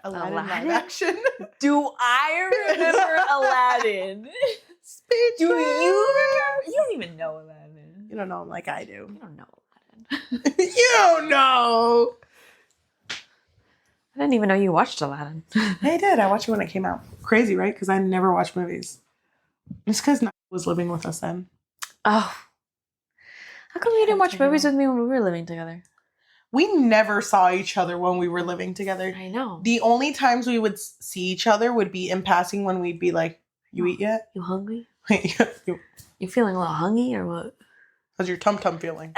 Aladdin live action. Do I remember Aladdin? Speechless. Do you remember? You don't even know Aladdin. You don't know him like I do. You don't know Aladdin. You don't know. I didn't even know you watched Aladdin. I did. I watched it when it came out. Crazy, right? Because I never watched movies. It's because Nigel was living with us then. Oh. How come you didn't watch movies with me when we were living together? We never saw each other when we were living together. I know. The only times we would see each other would be in passing when we'd be like, you eat yet? You hungry? you You feeling a little hungry or what? How's your tum-tum feeling?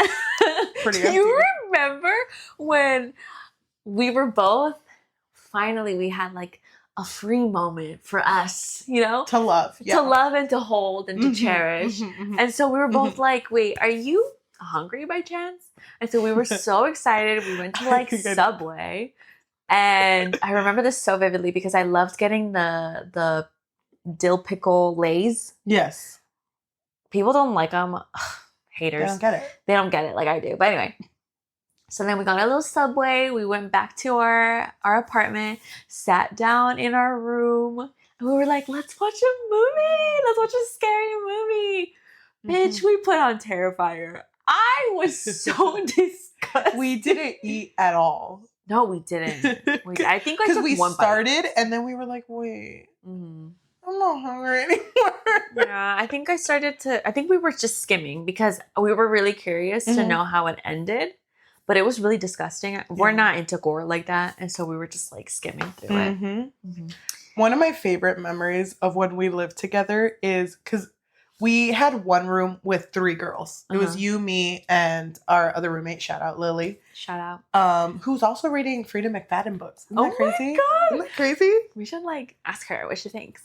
Pretty Do empty. you remember when we were both, finally we had like a free moment for us, you know? To love. Yeah. To love and to hold and to cherish. And so we were both like, wait, are you hungry by chance? And so we were so excited. We went to like Subway. And I remember this so vividly because I loved getting the dill pickle Lays. Yes. People don't like them. Ugh, haters. They don't get it. They don't get it like I do. But anyway. So then we got a little Subway. We went back to our apartment, sat down in our room, and we were like, let's watch a movie. Let's watch a scary movie. Bitch, we put on Terrifier. I was so disgusted. We didn't eat at all. No, we didn't. I think I took we one started and then we were like, wait, I'm not hungry anymore. Yeah, I think we were just skimming because we were really curious to know how it ended. But it was really disgusting. We're not into gore like that. And so we were just like skimming through it. One of my favorite memories of when we lived together is because we had one room with 3 girls. It was you, me, and our other roommate. Shout out, Lily. Shout out. Who's also reading Frida McFadden books. Isn't that crazy? My God. Isn't that crazy? We should like ask her what she thinks.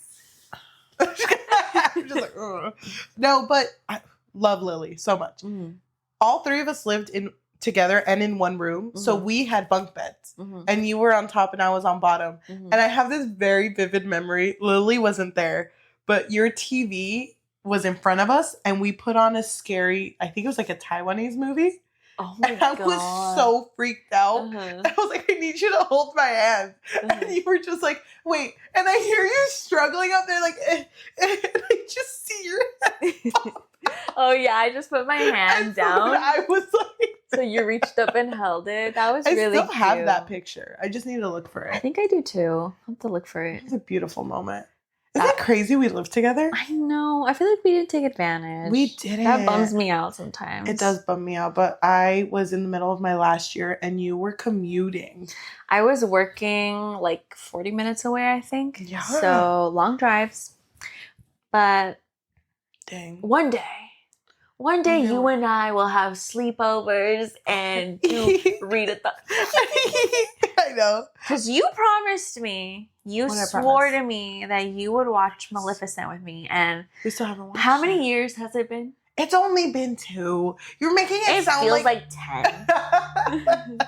I'm just like, ugh. No, but I love Lily so much. All 3 of us lived together and in one room. So we had bunk beds. And you were on top and I was on bottom. And I have this very vivid memory. Lily wasn't there, but your TV was in front of us and we put on a scary, I think it was like a Taiwanese movie. Oh my God. I was so freaked out. I was like, I need you to hold my hand. And you were just like, wait. And I hear you struggling up there like, and I just see your head pop. Oh yeah, I just put my hand down. I was like, so you reached up and held it. That was really cute. I still have that picture. I just need to look for it. I think I do too. I'll have to look for it. It was a beautiful moment. Isn't it crazy we lived together? I know. I feel like we didn't take advantage. We didn't. That bums me out sometimes. It does bum me out, but I was in the middle of my last year and you were commuting. I was working like 40 minutes away, I think. Yeah. So long drives. But dang. One day you and I will have sleepovers and do read a I know. Because you promised me, you swore to me that you would watch Maleficent with me. And we still haven't watched how many years has it been? It's only been 2. You're making it sound feels like 10.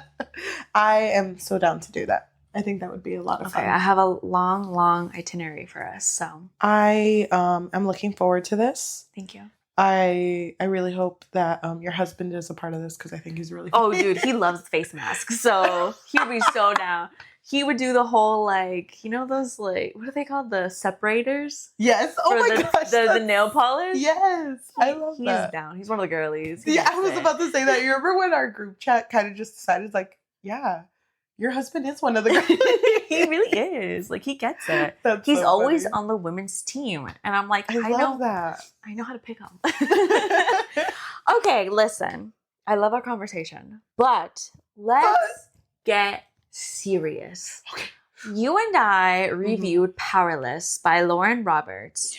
I am so down to do that. I think that would be a lot of fun. I have a long itinerary for us. So I am looking forward to this. Thank you. I really hope that your husband is a part of this because I think he's really funny. Oh, dude, he loves face masks. So he'd be so down. He would do the whole, like, you know those, like, what are they called? The separators? Yes. Oh my gosh. The nail polish? Yes. I love that. He's down. He's one of the girlies. Yeah, I was about to say that. You remember when our group chat kind of just decided, like, yeah, your husband is one of the girlies. He really is. Like, he gets it. He's so always funny. On the women's team. And I'm like, I love that. I know how to pick him. Okay, listen. I love our conversation. But let's get serious. Okay. You and I reviewed Powerless by Lauren Roberts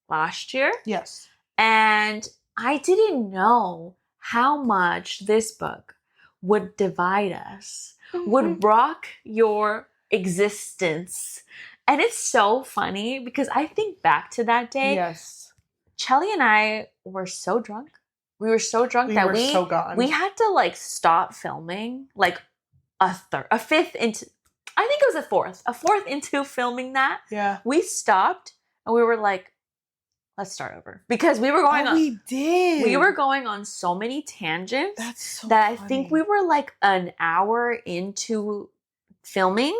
last year. Yes. And I didn't know how much this book would divide us, would rock your existence. And it's so funny because I think back to that day. Yes. Cheli and I were so drunk. We were so drunk that we had to like stop filming like a fifth into, I think it was a fourth into filming that. Yeah. We stopped and we were like, let's start over. Because we were going we did. We were going on so many tangents that funny. I think we were like an hour into filming,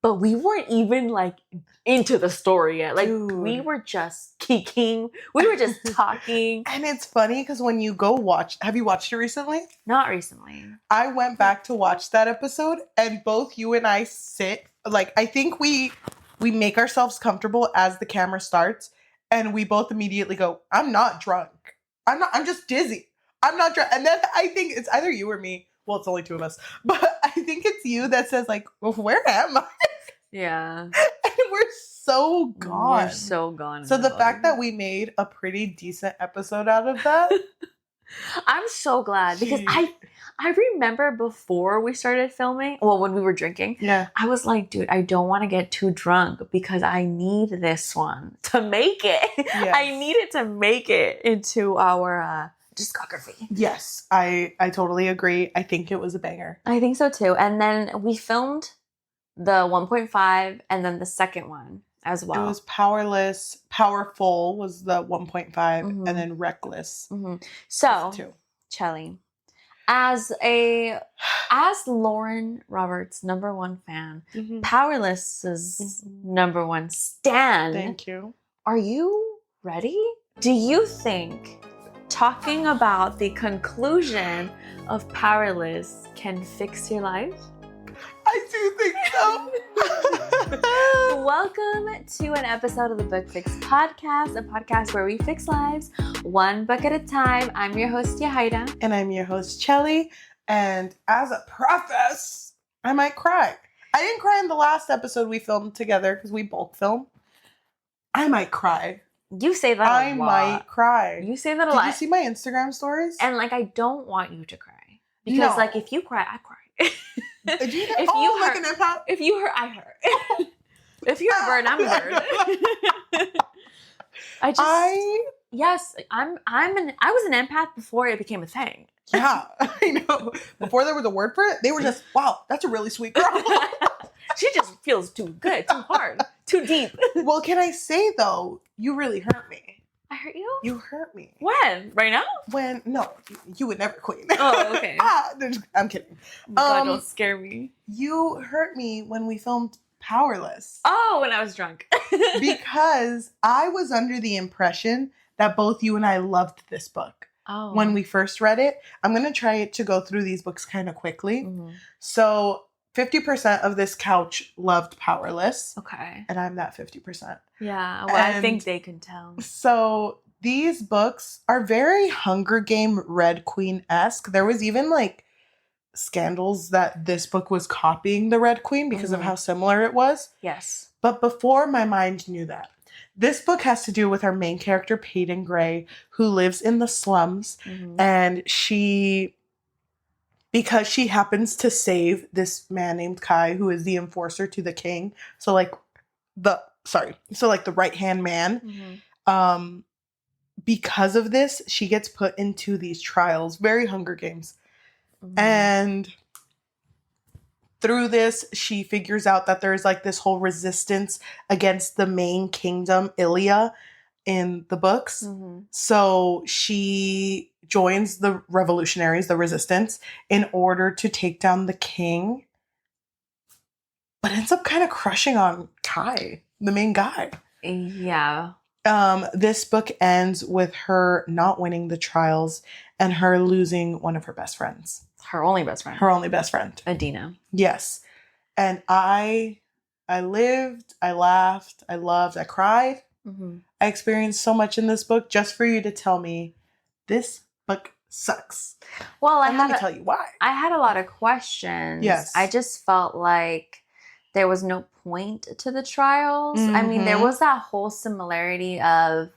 but we weren't even like into the story yet. Like we Dude. were just kicking. We were just talking. And it's funny because when you go watch, have you watched it recently? Not recently. I went back to watch that episode, and both you and I sit, like, I think we make ourselves comfortable as the camera starts, and we both immediately go, I'm not drunk. I'm just dizzy. I'm not drunk. And then I think it's either you or me. Well, it's only two of us. But I think it's you that says, like, well, where am I? Yeah. And we're so gone. We're so gone. So the fact that we made a pretty decent episode out of that. I'm so glad because I remember before we started filming, well, when we were drinking, Yeah. I was like, dude, I don't want to get too drunk because I need this one to make it. Yes. I need it to make it into our discography. Yes, I totally agree. I think it was a banger. I think so too. And then we filmed the 1.5 and then the second one as well. It was Powerless. Powerful was the 1.5, Mhm. and then Reckless. Mm-hmm. So, was 2. Cheli, as Lauren Roberts' number one fan, Mhm. Powerless's Mhm. number one stan, Thank you. are you ready? Do you think talking about the conclusion of Powerless can fix your life? I do think so. Welcome to an episode of the Book Fix Podcast, a podcast where we fix lives one book at a time. I'm your host, Yajaira. And I'm your host, Cheli. And as a preface, I might cry. I didn't cry in the last episode we filmed together because we bulk film. I might cry. You say that a lot. I might cry. You say that a Did lot. you see my Instagram stories? And like, I don't want you to cry. Because No. like, if you cry, I cry. Did you if oh, you like hurt, an empath? if you hurt, I hurt. If you're a bird, I'm a bird. I was an empath before it became a thing. Yeah, I know. Before there was a word for it, they were just, wow, that's a really sweet girl. She just feels too good, too hard, too deep. Well, can I say, though, you really hurt me. I hurt you? You hurt me. When? Right now? No, you would never, queen. Oh, okay. I'm kidding. God, don't scare me. You hurt me when we filmed Powerless. Oh, when I was drunk. Because I was under the impression that both you and I loved this book. Oh. When we first read it. I'm going to try to go through these books kind of quickly. Mm-hmm. So 50% of this couch loved Powerless. Okay. And I'm that 50%. Yeah, well, I think they can tell. So these books are very Hunger Game Red Queen-esque. There was even like scandals that this book was copying the Red Queen because of how similar it was. Yes. But before my mind knew that. This book has to do with our main character, Peyton Gray, who lives in the slums. Mm-hmm. And because she happens to save this man named Kai, who is the enforcer to the king. So like the right-hand man. Mm-hmm. Because of this, she gets put into these trials, very Hunger Games. Mm-hmm. And through this, she figures out that there's like this whole resistance against the main kingdom, Ilia, in the books. Mm-hmm. So she joins the revolutionaries, the resistance, in order to take down the king. But ends up kind of crushing on Kai, the main guy. Yeah. This book ends with her not winning the trials and her losing one of her best friends. Her only best friend. Her only best friend. Adina. Yes. And I lived, I laughed, I loved, I cried. Mm-hmm. I experienced so much in this book just for you to tell me this book sucks. Well, let me tell you why. I had a lot of questions. Yes. I just felt like there was no point to the trials. Mm-hmm. I mean, there was that whole similarity of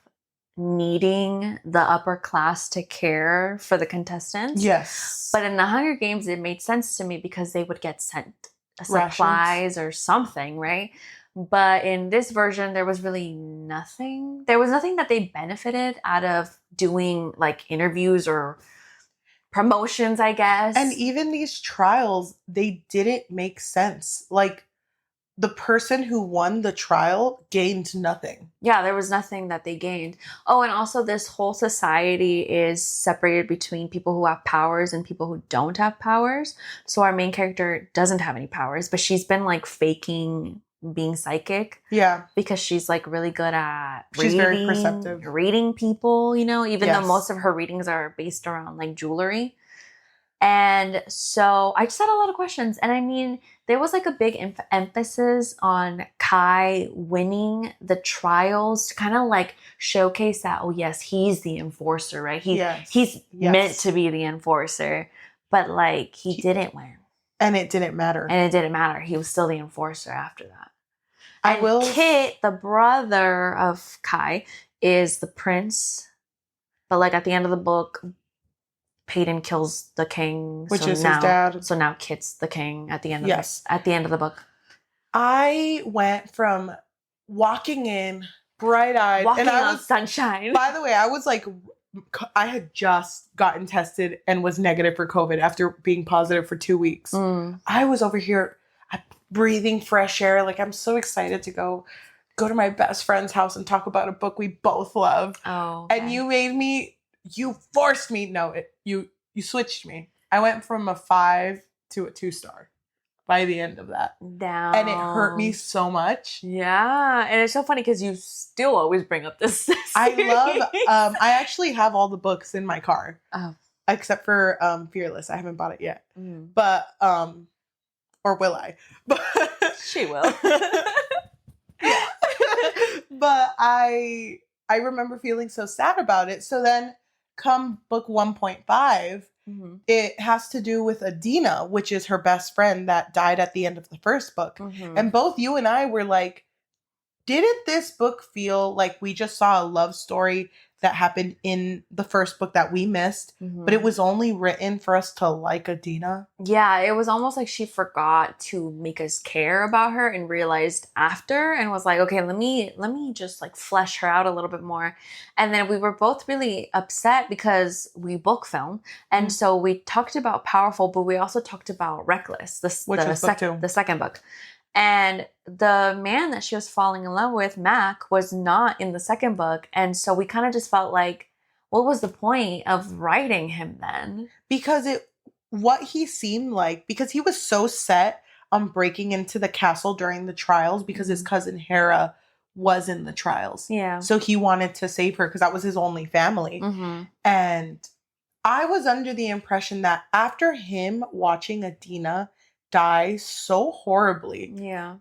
needing the upper class to care for the contestants. Yes. But in the Hunger Games, it made sense to me because they would get sent supplies Rations. or something, right? But in this version, there was really nothing. There was nothing that they benefited out of doing like interviews or promotions, I guess. And even these trials, they didn't make sense. Like, the person who won the trial gained nothing. Yeah, there was nothing that they gained. Oh, and also this whole society is separated between people who have powers and people who don't have powers. So our main character doesn't have any powers, but she's been like faking being psychic. Yeah. Because she's like really good at she's very perceptive. Reading people, you know, even though most of her readings are based around like jewelry. And so I just had a lot of questions. And I mean, there was like a big emphasis on Kai winning the trials to kind of like showcase that, oh, yes, he's the enforcer, right? He's meant to be the enforcer. But like he didn't win. And it didn't matter. He was still the enforcer after that. And Kit, the brother of Kai, is the prince. But like at the end of the book, Peyton kills the king, which is his dad. So now Kit's the king at the end of the book. I went from walking in bright-eyed, and I was sunshine. By the way, I was like, I had just gotten tested and was negative for COVID after being positive for 2 weeks. I was over here breathing fresh air, like I'm so excited to go to my best friend's house and talk about a book we both love. Oh, okay. And you forced me. No, you switched me. I went from a 5 to a 2-star by the end of that. Down. And it hurt me so much. Yeah. And it's so funny because you still always bring up this series. I actually have all the books in my car. Oh. Except for Fearless. I haven't bought it yet. But or will I? But she will. Yeah. But I remember feeling so sad about it. So then come book 1.5, it has to do with Adina, which is her best friend that died at the end of the first book. And both you and I were like, didn't this book feel like we just saw a love story that happened in the first book that we missed, but it was only written for us to like Adina? Yeah, it was almost like she forgot to make us care about her and realized after and was like, okay, let me just like flesh her out a little bit more. And then we were both really upset because we book film. And so we talked about Powerful, but we also talked about Reckless, the second book. And the man that she was falling in love with, Mac, was not in the second book. And so we kind of just felt like, what was the point of writing him then? Because what he seemed like, because he was so set on breaking into the castle during the trials because his cousin Hera was in the trials. Yeah. So he wanted to save her because that was his only family. And I was under the impression that after him watching Adina die so horribly,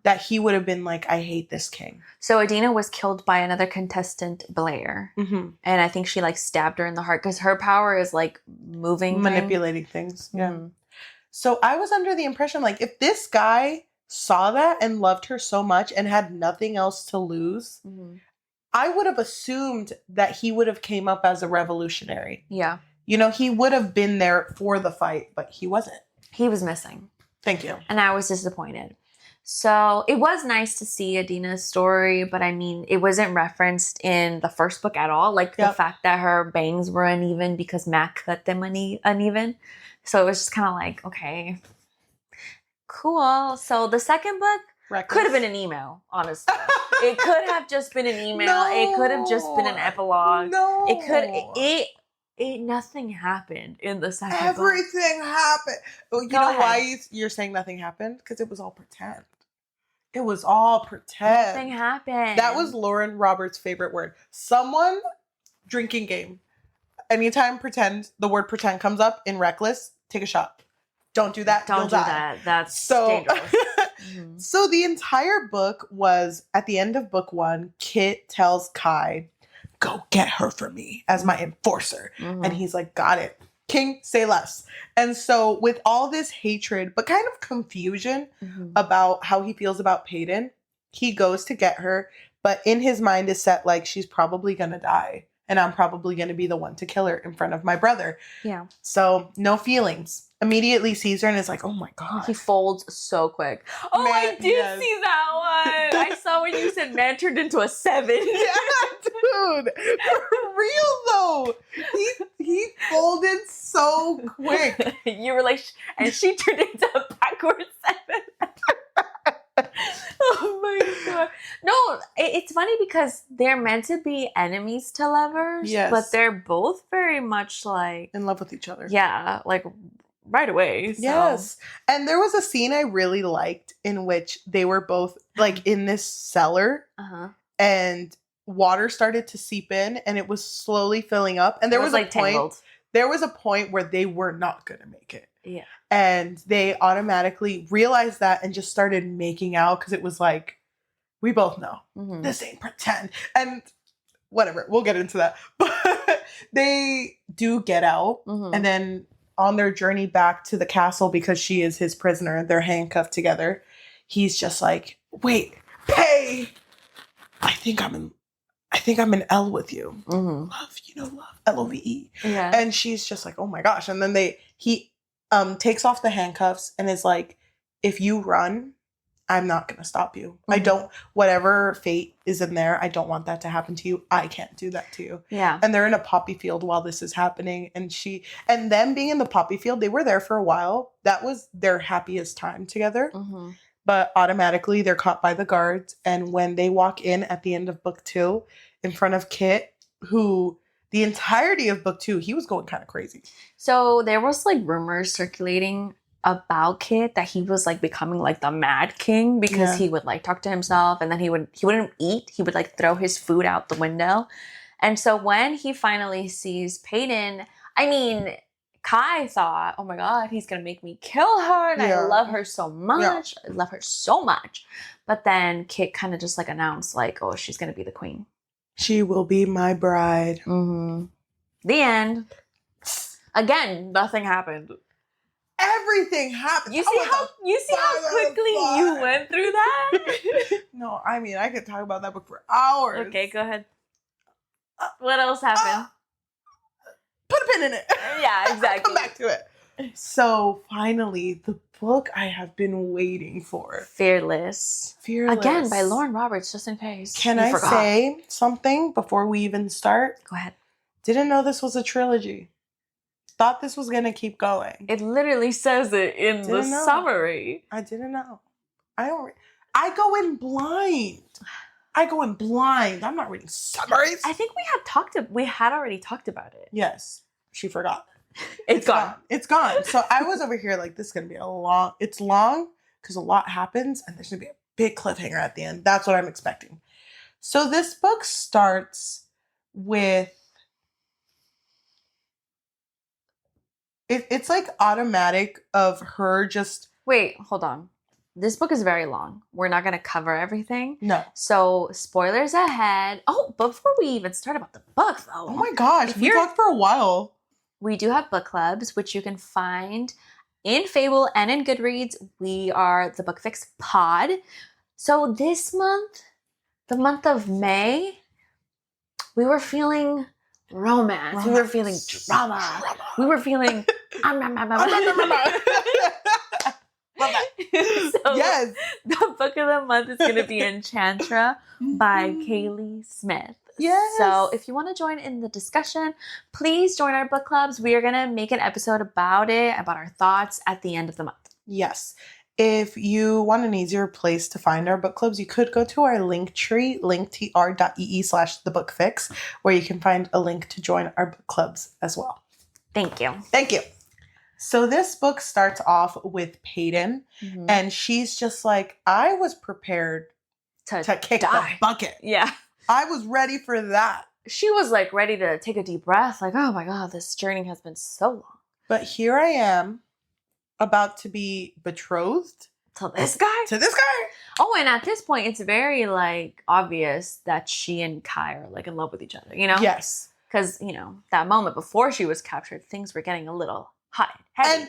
that he would have been like, I hate this king. So Adina was killed by another contestant, Blair. And I think she like stabbed her in the heart because her power is like manipulating things. Yeah. So I was under the impression like if this guy saw that and loved her so much and had nothing else to lose, I would have assumed that he would have came up as a revolutionary. Yeah. You know, he would have been there for the fight, but he wasn't. He was missing. Thank you. And I was disappointed. So it was nice to see Adina's story, but I mean, it wasn't referenced in the first book at all. Like the fact that her bangs were uneven because Mac cut them uneven. So it was just kind of like, okay, cool. So the second book could have been an email, honestly. It could have just been an email. No. It could have just been an epilogue. No. Nothing happened in the second book. Everything happened. You know why you're saying nothing happened? Because it was all pretend. It was all pretend. Nothing happened. That was Lauren Roberts' favorite word. Someone, drinking game. Anytime the word pretend comes up in Reckless, take a shot. Don't do that. Don't do that. That's dangerous. So the entire book was, at the end of book 1, Kit tells Kai, go get her for me as my enforcer. And he's like, got it. King, say less. And so with all this hatred, but kind of confusion about how he feels about Peyton, he goes to get her, but in his mind is set like she's probably going to die. And I'm probably going to be the one to kill her in front of my brother. Yeah. So no feelings. Immediately sees her and is like, oh my God. He folds so quick. Oh, man, I did see that one. I saw when you said man turned into a 7. Yeah, dude. For real though. He folded so quick. You were like, and she turned into a backward 7. No, it's funny because they're meant to be enemies to lovers, Yes. but they're both very much like in love with each other. Yeah, like right away. So. Yes. And there was a scene I really liked in which they were both like in this cellar and water started to seep in and it was slowly filling up. And there was like there was a point where they were not going to make it. Yeah. And they automatically realized that and just started making out because it was like, we both know this ain't pretend. And whatever, we'll get into that. But they do get out and then on their journey back to the castle because she is his prisoner, they're handcuffed together. He's just like, wait, hey, I think I'm in L with you. Love, love, Love. Yeah. And she's just like, oh my gosh. And then he takes off the handcuffs and is like, if you run, I'm not going to stop you. I don't, whatever fate is in there, I don't want that to happen to you. I can't do that to you. Yeah. And they're in a poppy field while this is happening. And them being in the poppy field, they were there for a while. That was their happiest time together. But automatically they're caught by the guards. And when they walk in at the end of book 2 in front of Kit, who the entirety of book 2, he was going kind of crazy. So there was like rumors circulating about Kit that he was like becoming like the Mad King because he would like talk to himself and then he wouldn't eat. He would like throw his food out the window. And so when he finally sees Peyton, I mean, Kai thought, oh my God, he's going to make me kill her. And I love her so much. I love her so much. But then Kit kind of just like announced like, oh, she's going to be the queen. She will be my bride. The end. Again, nothing happened. Everything happened. You see how quickly you went through that? No, I mean, I could talk about that book for hours. Okay, go ahead. What else happened? Put a pin in it. Yeah, exactly. Come back to it. So finally, the book I have been waiting for. Fearless. Again, by Lauren Roberts, just in case. Can I say something before we even start? Go ahead. Didn't know this was a trilogy. Thought this was going to keep going. It literally says it in the summary. I didn't know. I go in blind. I'm not reading summaries. I think we had already talked about it. Yes. She forgot. It's gone. It's gone. So I was over here like, this is going to be it's long because a lot happens and there's going to be a big cliffhanger at the end. That's what I'm expecting. So this book starts with, it's like automatic of her just... Wait, hold on. This book is very long. We're not going to cover everything. No. So, spoilers ahead. Oh, before we even start about the book, though. Oh my gosh, we talked for a while. We do have book clubs, which you can find in Fable and in Goodreads. We are the Book Fix Pod. So, this month, the month of May, we were feeling romance. We were feeling drama. We were feeling... So yes. The book of the month is going to be Enchantra by Kaylee Smith. Yes. So if you want to join in the discussion, please join our book clubs. We are going to make an episode about our thoughts at the end of the month. Yes. If you want an easier place to find our book clubs, you could go to our link tree, linktr.ee/thebookfix, where you can find a link to join our book clubs as well. Thank you. Thank you. So this book starts off with Peyton, and she's just like, I was prepared to kick the bucket. Yeah. I was ready for that. She was like ready to take a deep breath, like, oh my God, this journey has been so long. But here I am, about to be betrothed. To this guy? Oh, and at this point, it's very like obvious that she and Kai are like in love with each other, you know? Yes. Because, that moment before she was captured, things were getting a little hot, heavy.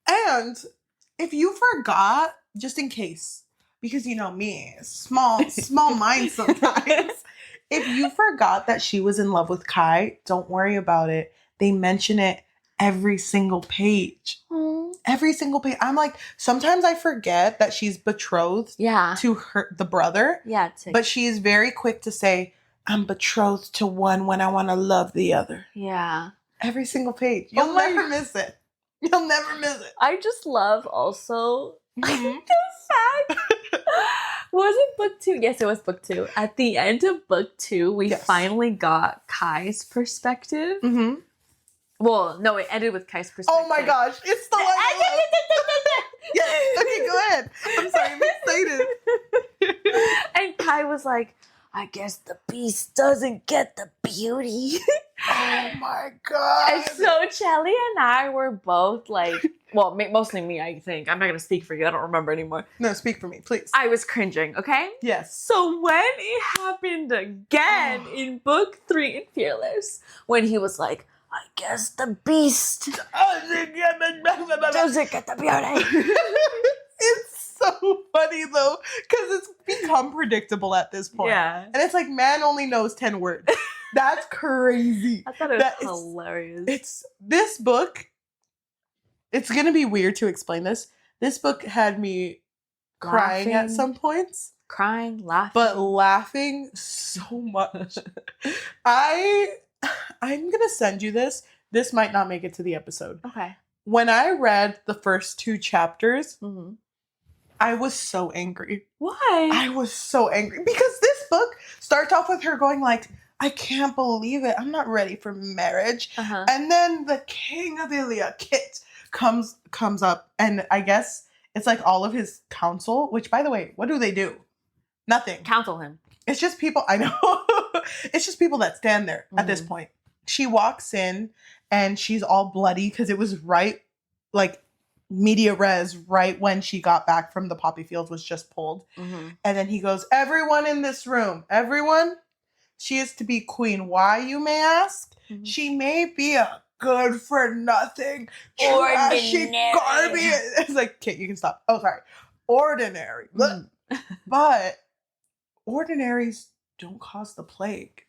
And if you forgot, just in case, because you know me, small mind sometimes. If you forgot that she was in love with Kai, don't worry about it. They mention it every single page. Every single page. I'm like, sometimes I forget that she's betrothed to the brother. Yeah. But she's very quick to say, I'm betrothed to one when I want to love the other. Yeah. Every single page. You'll never miss it. You'll never miss it. I just love also the fact, was it book 2? Yes, it was book 2. At the end of book 2, we finally got Kai's perspective. Mm-hmm. Well, no, it ended with Kai's perspective. Oh my gosh, it's the one. Yes, okay, go ahead. I'm sorry, I'm excited. And Kai was like, I guess the beast doesn't get the beauty. Oh my god. And so Cheli and I were both like, well, mostly me, I think. I'm not going to speak for you. I don't remember anymore. No, speak for me, please. I was cringing, okay? Yes. So when it happened again in book 3 in Fearless, when he was like, I guess the beast doesn't get the beauty. It's so funny though, because it's become predictable at this point. Yeah. And it's like, man only knows 10 words. That's crazy. I thought it was hilarious. This book, it's going to be weird to explain this. This book had me crying at some points. Crying, laughing. But laughing so much. I'm going to send you this. This might not make it to the episode. Okay. When I read the first 2 chapters, I was so angry. Why? I was so angry because this book starts off with her going like, I can't believe it. I'm not ready for marriage. And then the king of Ilia, Kit, comes up, and I guess it's like all of his council, which by the way, what do? Nothing. Counsel him. It's just people, I know. It's just people that stand there at this point. She walks in and she's all bloody because it was right, like media res, right when she got back from the poppy fields was just pulled. And then he goes, everyone in this room, everyone, she is to be queen. Why, you may ask? She may be a good for nothing, trashy garbage. It's like, Kit, you can stop. Oh, sorry. Ordinary. But ordinaries don't cause the plague.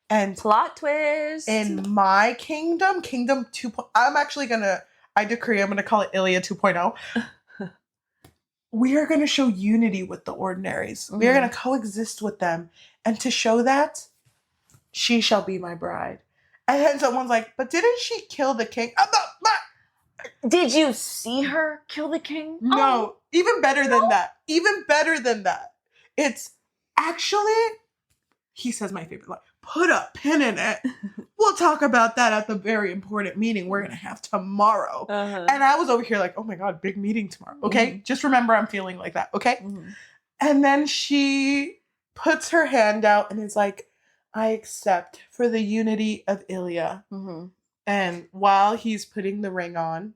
And plot twist. In my kingdom 2. I decree I'm going to call it Ilia 2.0. We are going to show unity with the ordinaries. We are going to coexist with them. And to show that, she shall be my bride. And then someone's like, but didn't she kill the king? Did you see her kill the king? No. Even better than that. Even better than that. It's actually, he says my favorite line, put a pin in it. We'll talk about that at the very important meeting we're going to have tomorrow. And I was over here like, oh my God, big meeting tomorrow. Okay? Just remember I'm feeling like that. Okay? And then she puts her hand out and is like, I accept for the unity of Ilia. And while he's putting the ring on,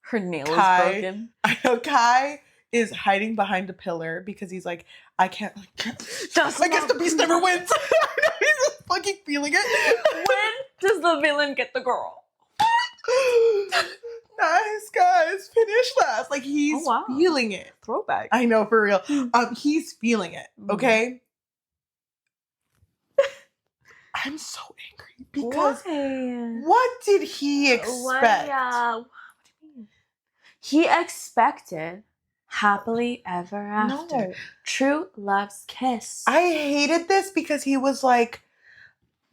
her nail is broken. I know Kai is hiding behind a pillar because he's like, I guess the beast never wins. He's just fucking feeling it. When does the villain get the girl? Nice guys, finish last. Like he's feeling it. Throwback. I know, for real. He's feeling it. Okay. I'm so angry because what did he expect? What do you mean? He expected happily ever after. No. True love's kiss. I hated this because he was like,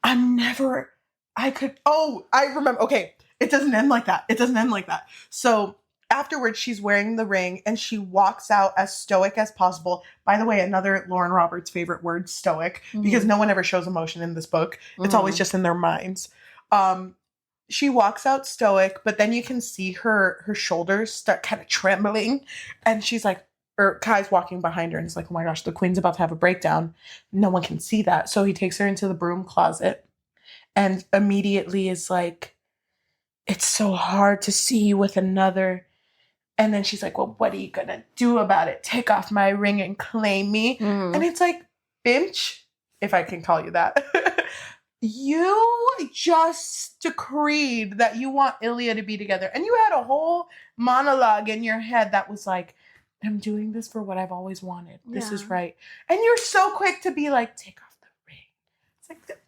I remember. Okay, it doesn't end like that. So afterwards, she's wearing the ring and she walks out as stoic as possible. By the way, another Lauren Roberts' favorite word, stoic, because no one ever shows emotion in this book. It's always just in their minds. She walks out stoic, but then you can see her shoulders start kind of trembling. And she's like, Kai's walking behind her and it's like, oh my gosh, the queen's about to have a breakdown. No one can see that. So he takes her into the broom closet and immediately is like, it's so hard to see you with another. And then she's like, well, what are you going to do about it? Take off my ring and claim me. And it's like, bitch, if I can call you that. You just decreed that you want Ilia to be together. And you had a whole monologue in your head that was like, I'm doing this for what I've always wanted. This is right. And you're so quick to be like, take off the ring. It's like,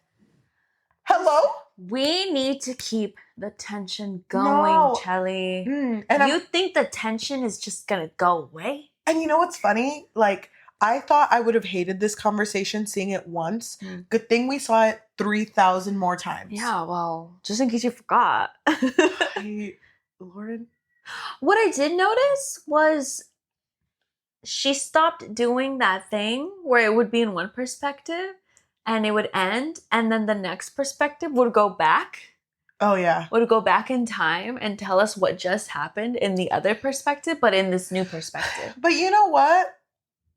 hello? We need to keep the tension going, Cheli. And you think the tension is just going to go away? And you know what's funny? Like, I thought I would have hated this conversation seeing it once. Good thing we saw it 3,000 more times. Yeah, well, just in case you forgot. Lauren? What I did notice was she stopped doing that thing where it would be in one perspective and it would end, and then the next perspective would go back. Oh, yeah. Would go back in time and tell us what just happened in the other perspective, but in this new perspective. But you know what?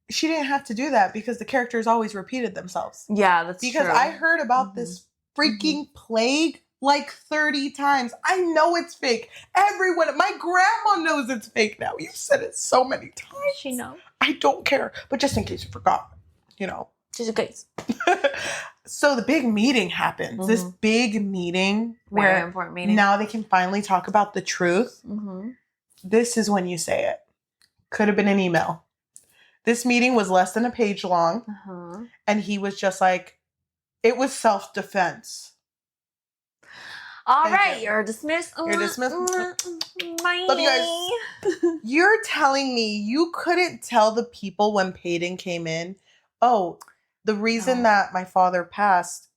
She didn't have to do that because the characters always repeated themselves. Yeah, that's because true. I heard about this freaking plague like 30 times. I know it's fake. Everyone, my grandma knows it's fake now. You've said it so many times. She knows. I don't care. But just in case you forgot, you know. Just in case. So the big meeting happens. This big meeting Very where important meeting. now they can finally talk about the truth. This is when you say it. Could have been an email. This meeting was less than a page long. And he was just like, it was self-defense. All right, you're dismissed. You're dismissed. Bye. Love you guys. You're telling me you couldn't tell the people when Peyton came in, oh, the reason that my father passed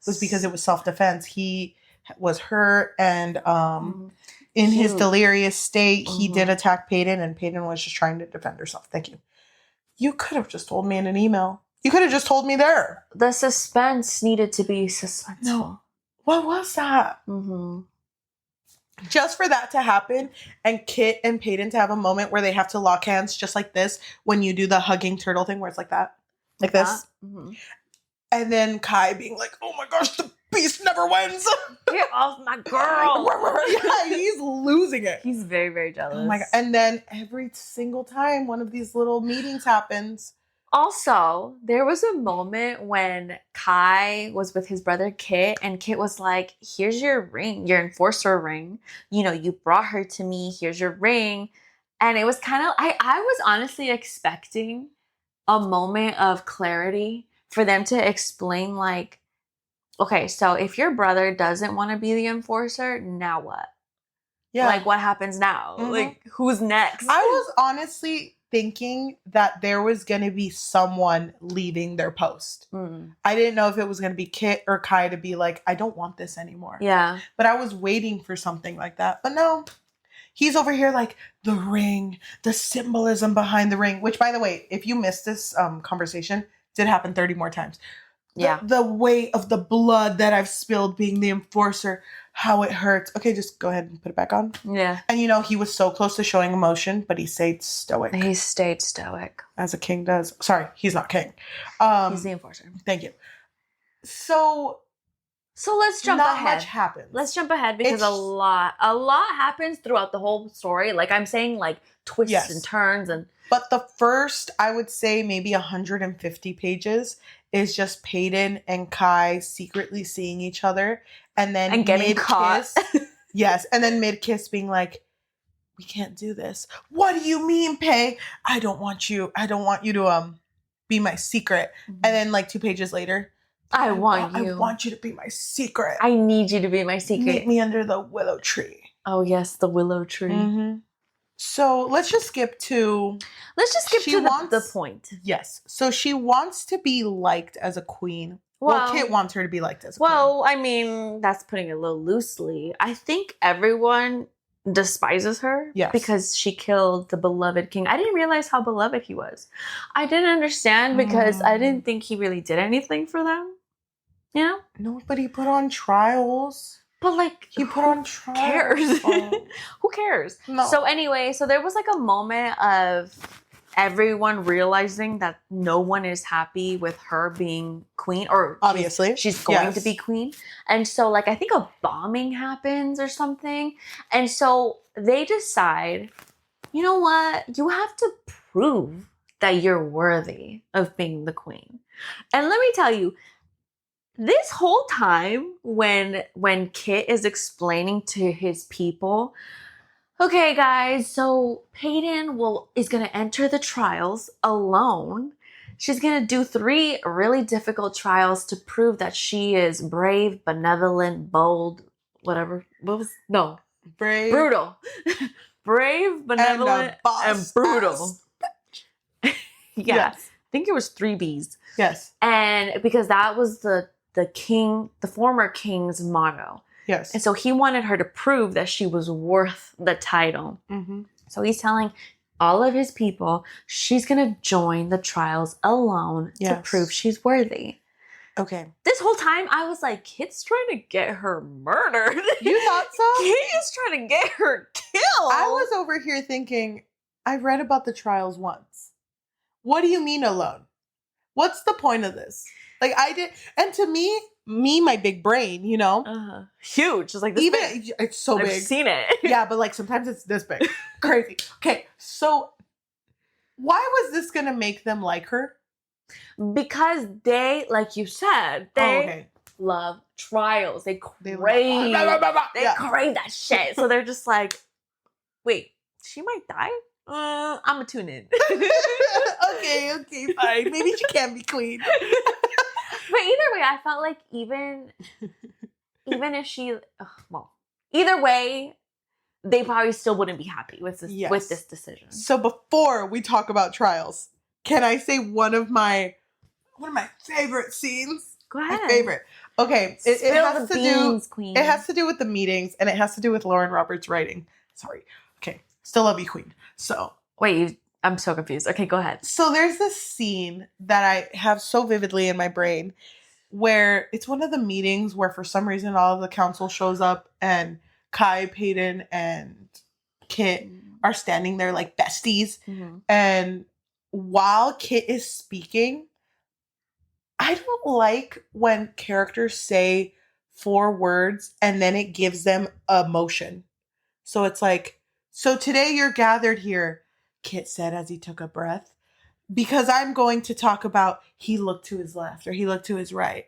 was because it was self-defense. He was hurt and in his delirious state, he did attack Peyton and Peyton was just trying to defend herself. Thank you. You could have just told me in an email. You could have just told me there. The suspense needed to be suspenseful. No. What was that? Just for that to happen and Kit and Peyton to have a moment where they have to lock hands just like this when you do the hugging turtle thing where it's like that. Like this. And then Kai being like, oh my gosh, the beast never wins. Get off my girl. Yeah, he's losing it. He's very, very jealous. Oh my God. And then every single time one of these little meetings happens. Also, there was a moment when Kai was with his brother Kit, and Kit was like, here's your ring, your enforcer ring. You know, you brought her to me. Here's your ring. And it was kind of, I was honestly expecting a moment of clarity for them to explain, like, okay, so if your brother doesn't want to be the enforcer, now what? Yeah. Like, what happens now? Like, who's next? I was honestly thinking that there was going to be someone leaving their post. I didn't know if it was going to be Kit or Kai to be like, I don't want this anymore. Yeah. But I was waiting for something like that. But no, he's over here like the ring, the symbolism behind the ring, which by the way, if you missed this conversation, did happen 30 more times. The weight of the blood that I've spilled being the enforcer, how it hurts. Okay, just go ahead and put it back on. Yeah. And you know, he was so close to showing emotion, but he stayed stoic. He stayed stoic. As a king does. Sorry, he's not king. He's the enforcer. Thank you. So let's jump ahead. Not much happens. Let's jump ahead because a lot happens throughout the whole story. Like I'm saying, like twists and turns and. But the first, I would say maybe 150 pages is just Peyton and Kai secretly seeing each other and then getting caught. Yes, and then mid-kiss being like, we can't do this. What do you mean, Pei? I don't want you to be my secret. And then like 2 pages later, I want you to be my secret. I need you to be my secret. Meet me under the willow tree. Oh yes, the willow tree. So let's just skip to the point. Yes. So she wants to be liked as a queen. Well, Kit wants her to be liked as a queen. Well, I mean, that's putting it a little loosely. I think everyone despises her because she killed the beloved king. I didn't realize how beloved he was. I didn't understand because I didn't think he really did anything for them. You know? No, but he put on trials. But like, he put on trials. Cares? Who cares? No. So anyway, there was like a moment of everyone realizing that no one is happy with her being queen, or obviously she's going to be queen. And so like, I think a bombing happens or something. And so they decide, you know what? You have to prove that you're worthy of being the queen. And let me tell you, this whole time when Kit is explaining to his people, okay guys, so Peyton is going to enter the trials alone. She's going to do 3 really difficult trials to prove that she is brave, benevolent, bold, whatever. Brave. Brutal. Brave, benevolent, and brutal. Yes. I think it was 3 Bs. Yes. And because that was the former king's motto. Yes. And so he wanted her to prove that she was worth the title. So he's telling all of his people. She's going to join the trials alone to prove she's worthy. Okay. This whole time, I was like, Kit's trying to get her murdered. You thought so? Kit is trying to get her killed. I was over here thinking, I read about the trials once. What do you mean alone? What's the point of this? Like, I did, and to me, my big brain, you know? Huge. It's like this big. It's so big. I've seen it. Yeah, but like sometimes it's this big. Crazy. Okay, so why was this going to make them like her? Because they, like you said, they love trials. They crave that shit. So they're just like, wait, she might die? I'm gonna tune in. okay, fine. Maybe she can be queen. But either way, I felt like even if she, either way, they probably still wouldn't be happy with this decision. So before we talk about trials, can I say one of my favorite scenes? Go ahead. My favorite. Okay, it has to do. Queen. It has to do with the meetings, and it has to do with Lauren Roberts' writing. Sorry. Okay, still love you, Queen. So wait, I'm so confused. Okay, go ahead. So there's this scene that I have so vividly in my brain, where it's one of the meetings where for some reason all of the council shows up, and Kai, Peyton, and Kit are standing there like besties, and while Kit is speaking, I don't like when characters say 4 words and then it gives them emotion. So it's like, so today you're gathered here, Kit said as he took a breath, because I'm going to talk about he looked to his left or he looked to his right.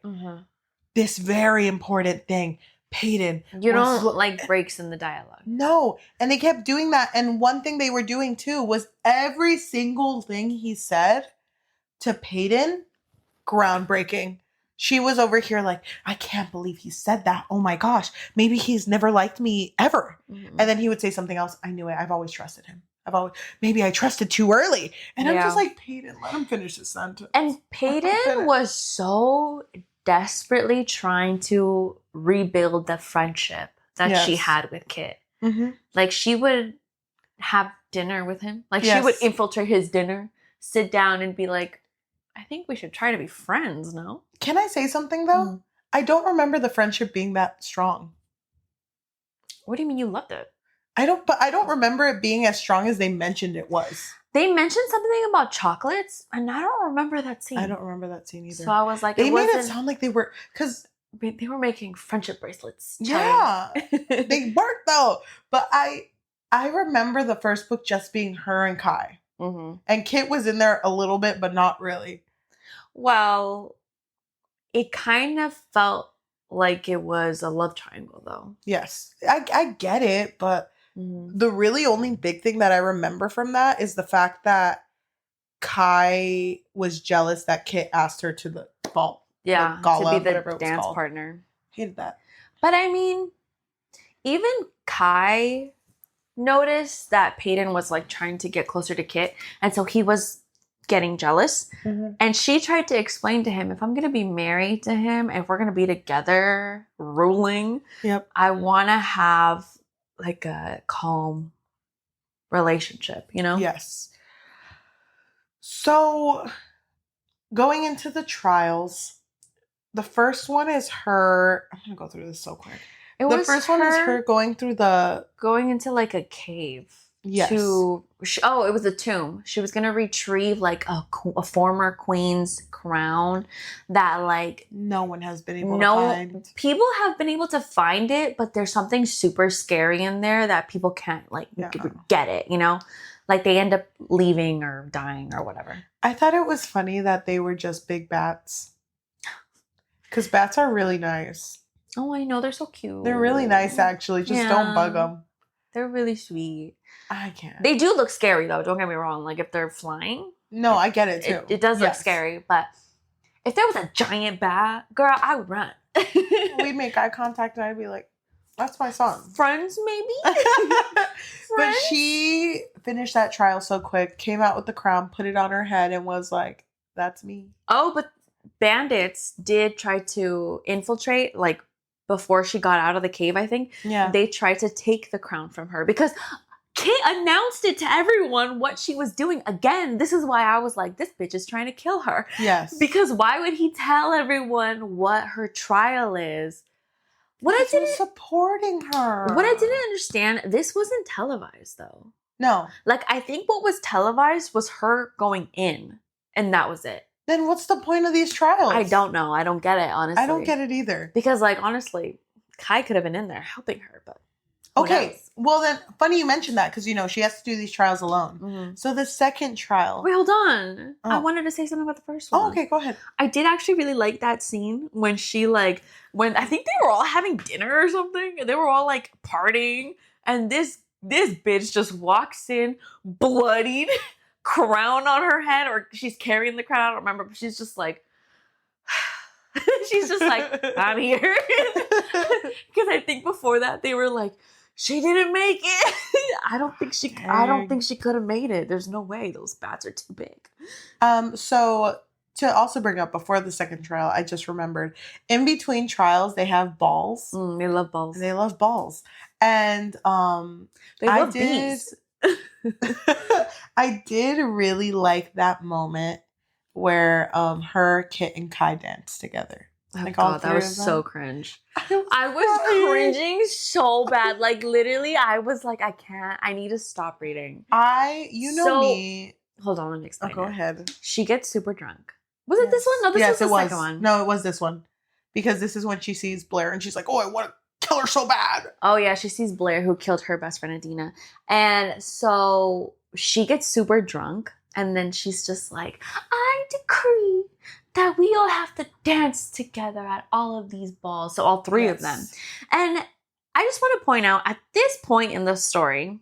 This very important thing. Peyton. You don't like breaks in the dialogue. No. And they kept doing that. And one thing they were doing too was every single thing he said to Peyton, groundbreaking. She was over here like, I can't believe he said that. Oh my gosh. Maybe he's never liked me ever. And then he would say something else. I knew it. I've always trusted him. Maybe I trusted too early. And I'm just like, Peyton, let him finish his sentence. And Peyton was so desperately trying to rebuild the friendship that she had with Kit. Like, she would have dinner with him. Like, she would infiltrate his dinner, sit down and be like, I think we should try to be friends, no? Can I say something, though? I don't remember the friendship being that strong. What do you mean you loved it? I don't remember it being as strong as they mentioned it was. They mentioned something about chocolates, and I don't remember that scene. I don't remember that scene either. So I was like, they made it sound like they were, because they were making friendship bracelets. Yeah, they weren't though. But I remember the first book just being her and Kai, and Kit was in there a little bit, but not really. Well, it kind of felt like it was a love triangle, though. Yes, I get it, but the really only big thing that I remember from that is the fact that Kai was jealous that Kit asked her to the ball. Yeah, gala, to be the dance partner. Hated that. But I mean, even Kai noticed that Peyton was like trying to get closer to Kit, and so he was getting jealous. And she tried to explain to him, if I'm going to be married to him, if we're going to be together ruling, I want to have like a calm relationship, you know? Yes. So going into the trials, the first one is her. I'm going to go through this so quick. The first one is her going into like a cave. Yes. It was a tomb. She was going to retrieve like a former queen's crown that like no one has been able to find. People have been able to find it, but there's something super scary in there that people can't like get it, you know? Like they end up leaving or dying or whatever. I thought it was funny that they were just big bats. Because bats are really nice. Oh, I know. They're so cute. They're really nice, actually. Just don't bug them. They're really sweet. I can't. They do look scary, though. Don't get me wrong. Like, if they're flying. No, I get it, too. It does look scary. But if there was a giant bat, girl, I would run. We'd make eye contact, and I'd be like, that's my son. Friends, maybe? But she finished that trial so quick, came out with the crown, put it on her head, and was like, that's me. Oh, but bandits did try to infiltrate, like, before she got out of the cave, I think. Yeah. They tried to take the crown from her because Kit announced it to everyone what she was doing. Again, this is why I was like, this bitch is trying to kill her. Yes. Because why would he tell everyone what her trial is? What I didn't supporting her. What I didn't understand, this wasn't televised though. No. Like, I think what was televised was her going in, and that was it. Then what's the point of these trials? I don't know. I don't get it, honestly. I don't get it either. Because, like, honestly, Kai could have been in there helping her, but okay. Well, then, funny you mentioned that because, you know, she has to do these trials alone. Mm-hmm. So the second trial. Wait, hold on. Oh. I wanted to say something about the first one. Oh, okay. Go ahead. I did actually really like that scene when she, like, when I think they were all having dinner or something, and they were all, like, partying, and this bitch just walks in, bloodied, crown on her head, or she's carrying the crown, I don't remember, but she's just like, she's just like, I'm here. Because I think before that, they were like, she didn't make it. I don't think she could have made it. There's no way. Those bats are too big. So to also bring up before the second trial, I just remembered in between trials, they have balls. They love balls. They love balls. And they love bees. I did really like that moment where her, Kit, and Kai danced together. Oh, like, God, that was so cringe. I was cringing so bad. Like, literally, I was like, I can't. I need to stop reading. Me. Hold on, let me explain. Go ahead. She gets super drunk. Was it this one? No, this was the second one. No, it was this one. Because this is when she sees Blair and she's like, oh, I want to kill her so bad. Oh, yeah. She sees Blair, who killed her best friend, Adina. And so she gets super drunk. And then she's just like, I decree that we all have to dance together at all of these balls. So all three of them. And I just want to point out, at this point in the story,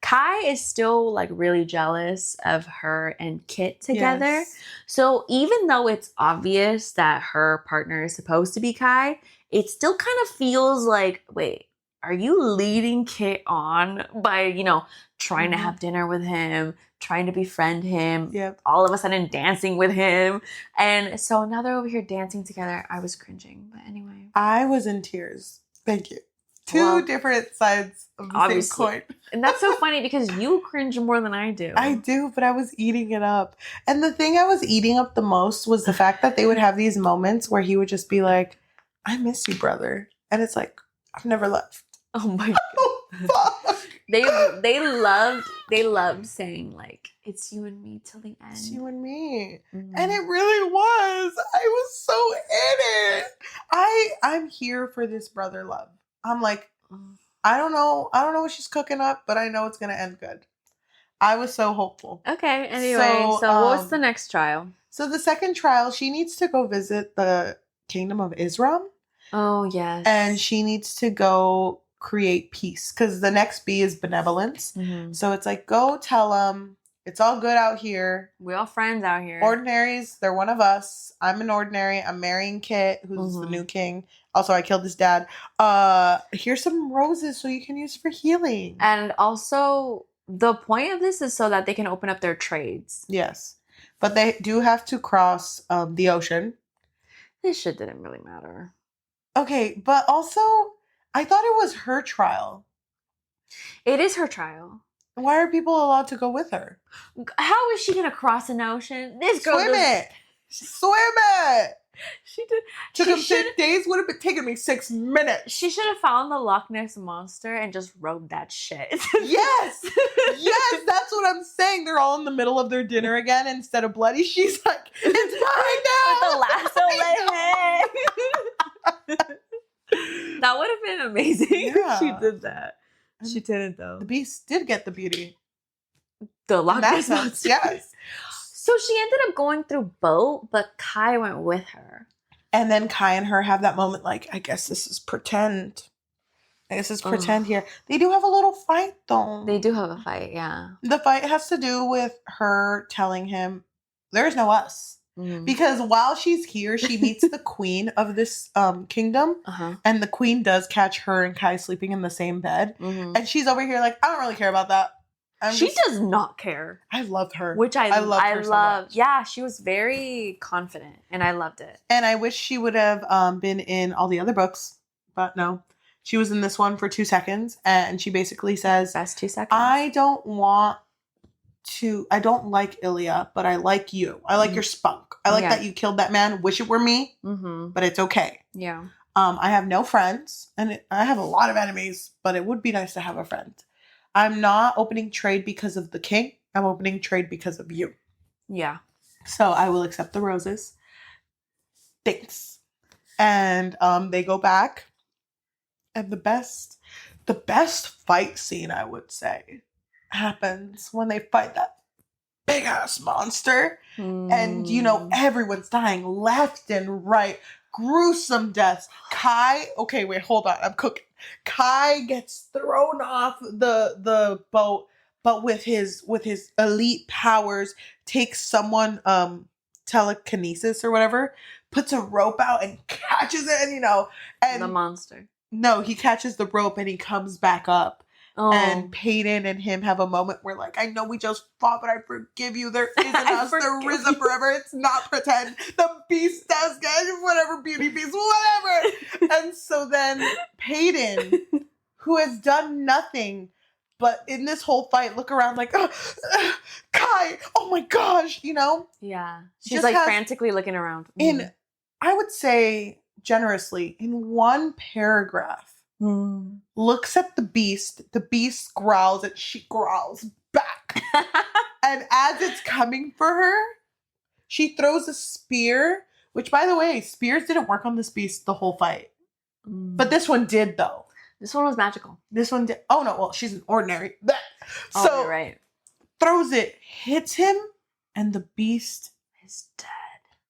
Kai is still like really jealous of her and Kit together. Yes. So even though it's obvious that her partner is supposed to be Kai, it still kind of feels like, wait, are you leading Kit on by, you know, trying to have dinner with him, trying to befriend him, all of a sudden dancing with him? And so now they're over here dancing together. I was cringing. But anyway. I was in tears. Thank you. Two different sides of the same coin. And that's so funny because you cringe more than I do. I do, but I was eating it up. And the thing I was eating up the most was the fact that they would have these moments where he would just be like, I miss you, brother. And it's like, I've never left. Oh my God. Oh, fuck. They loved saying like, it's you and me till the end. It's you and me. Mm-hmm. And it really was. I was so in it. I'm here for this brother love. I'm like, I don't know what she's cooking up, but I know it's going to end good. I was so hopeful. Okay. Anyway, so what's the next trial? So the second trial, she needs to go visit the kingdom of Israel. Oh, yes. And she needs to go create peace because the next B is benevolence. Mm-hmm. So it's like, go tell them it's all good out here. We're all friends out here. Ordinaries, they're one of us. I'm an ordinary. I'm marrying Kit, who's the new king. Also, I killed his dad. Here's some roses so you can use for healing. And also, the point of this is so that they can open up their trades. Yes. But they do have to cross the ocean. This shit didn't really matter. Okay, but also, I thought it was her trial. It is her trial. Why are people allowed to go with her? How is she going to cross an ocean? This girl Swim it! She did. Took him 6 days. Would have been taking me 6 minutes. She should have found the Loch Ness monster and just rode that shit. Yes, that's what I'm saying. They're all in the middle of their dinner again. Instead of bloody, she's like, "It's mine now." With the lasso leg. That would have been amazing if she did that. She didn't though. The beast did get the beauty. The Loch Ness monster. Yes. So she ended up going through boat, but Kai went with her. And then Kai and her have that moment like, I guess this is pretend. Pretend here. They do have a little fight, though. They do have a fight, yeah. The fight has to do with her telling him, there's no us. Mm-hmm. Because while she's here, she meets the queen of this kingdom. Uh-huh. And the queen does catch her and Kai sleeping in the same bed. Mm-hmm. And she's over here like, I don't really care about that. She does not care. I loved her. Which I loved her so much. Yeah, she was very confident, and I loved it. And I wish she would have been in all the other books, but no. She was in this one for 2 seconds, and she basically says, Best 2 seconds. I don't like Ilya, but I like you. I like your spunk. I like that you killed that man. Wish it were me, but it's okay. Yeah. I have no friends, and I have a lot of enemies, but it would be nice to have a friend. I'm not opening trade because of the king. I'm opening trade because of you. Yeah. So I will accept the roses. Thanks. And they go back. And the best fight scene, I would say, happens when they fight that big ass monster. And, you know, everyone's dying left and right. Gruesome deaths. Kai, okay, wait, hold on. I'm cooking. Kai gets thrown off the boat, but with his elite powers, takes someone telekinesis or whatever, puts a rope out and catches it, and you know, and the monster. No, he catches the rope and he comes back up. Oh. And Peyton and him have a moment where, like, I know we just fought, but I forgive you. There isn't us. There risen forever. It's not pretend. The beast does get whatever, beauty beast, whatever. And so then Peyton, who has done nothing, but in this whole fight, look around like, Kai, oh my gosh, you know? Yeah. She's like frantically looking around. In, I would say, generously, in one paragraph, looks at the beast growls, and she growls back. And as it's coming for her, she throws a spear, which, by the way, spears didn't work on this beast the whole fight. But this one did, though. This one was magical. This one did. Oh, no, well, she's an ordinary. Oh, so, you're right. Throws it, hits him, and the beast is dead.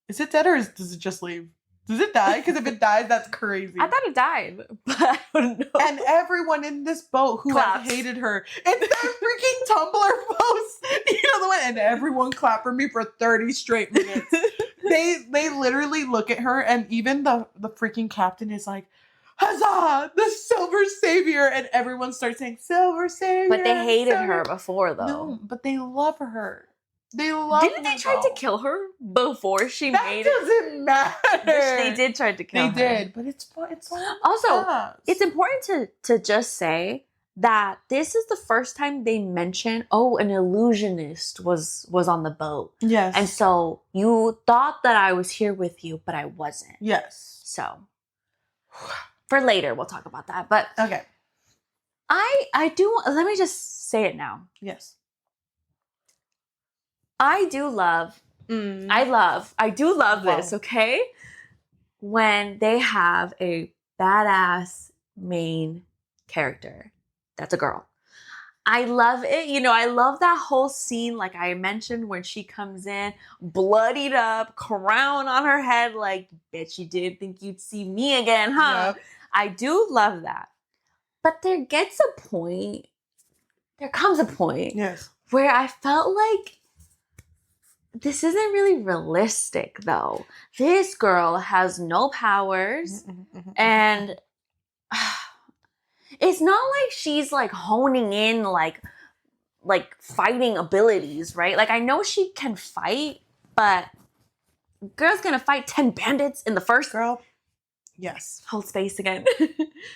Is it dead, or does it just leave? Does it die? Because if it dies, that's crazy. I thought it died, but I don't know. And everyone in this boat who has hated her in their freaking Tumblr post, you know the one, and everyone clapped for me for 30 straight minutes. They literally look at her, and even the freaking captain is like, huzzah, the Silver Savior, and everyone starts saying, Silver Savior. But they hated her before, though. No, but they love her. They love Didn't they try to kill her before she made it? That doesn't matter. They did try to kill her. They did, but it's fun. It's all also, past. It's important to just say that this is the first time they mention, an illusionist was on the boat. Yes. And so you thought that I was here with you, but I wasn't. Yes. So for later, we'll talk about that. But okay. I do, let me just say it now. Yes. I do love this, okay? When they have a badass main character that's a girl. I love it. You know, I love that whole scene, like I mentioned, when she comes in, bloodied up, crown on her head, like, bitch, you didn't think you'd see me again, huh? Yep. I do love that. But there comes a point yes, where I felt like this isn't really realistic, though. This girl has no powers, and it's not like she's like honing in like fighting abilities, right? Like, I know she can fight, but girl's gonna fight 10 bandits in the first. Girl, yes. Hold space again.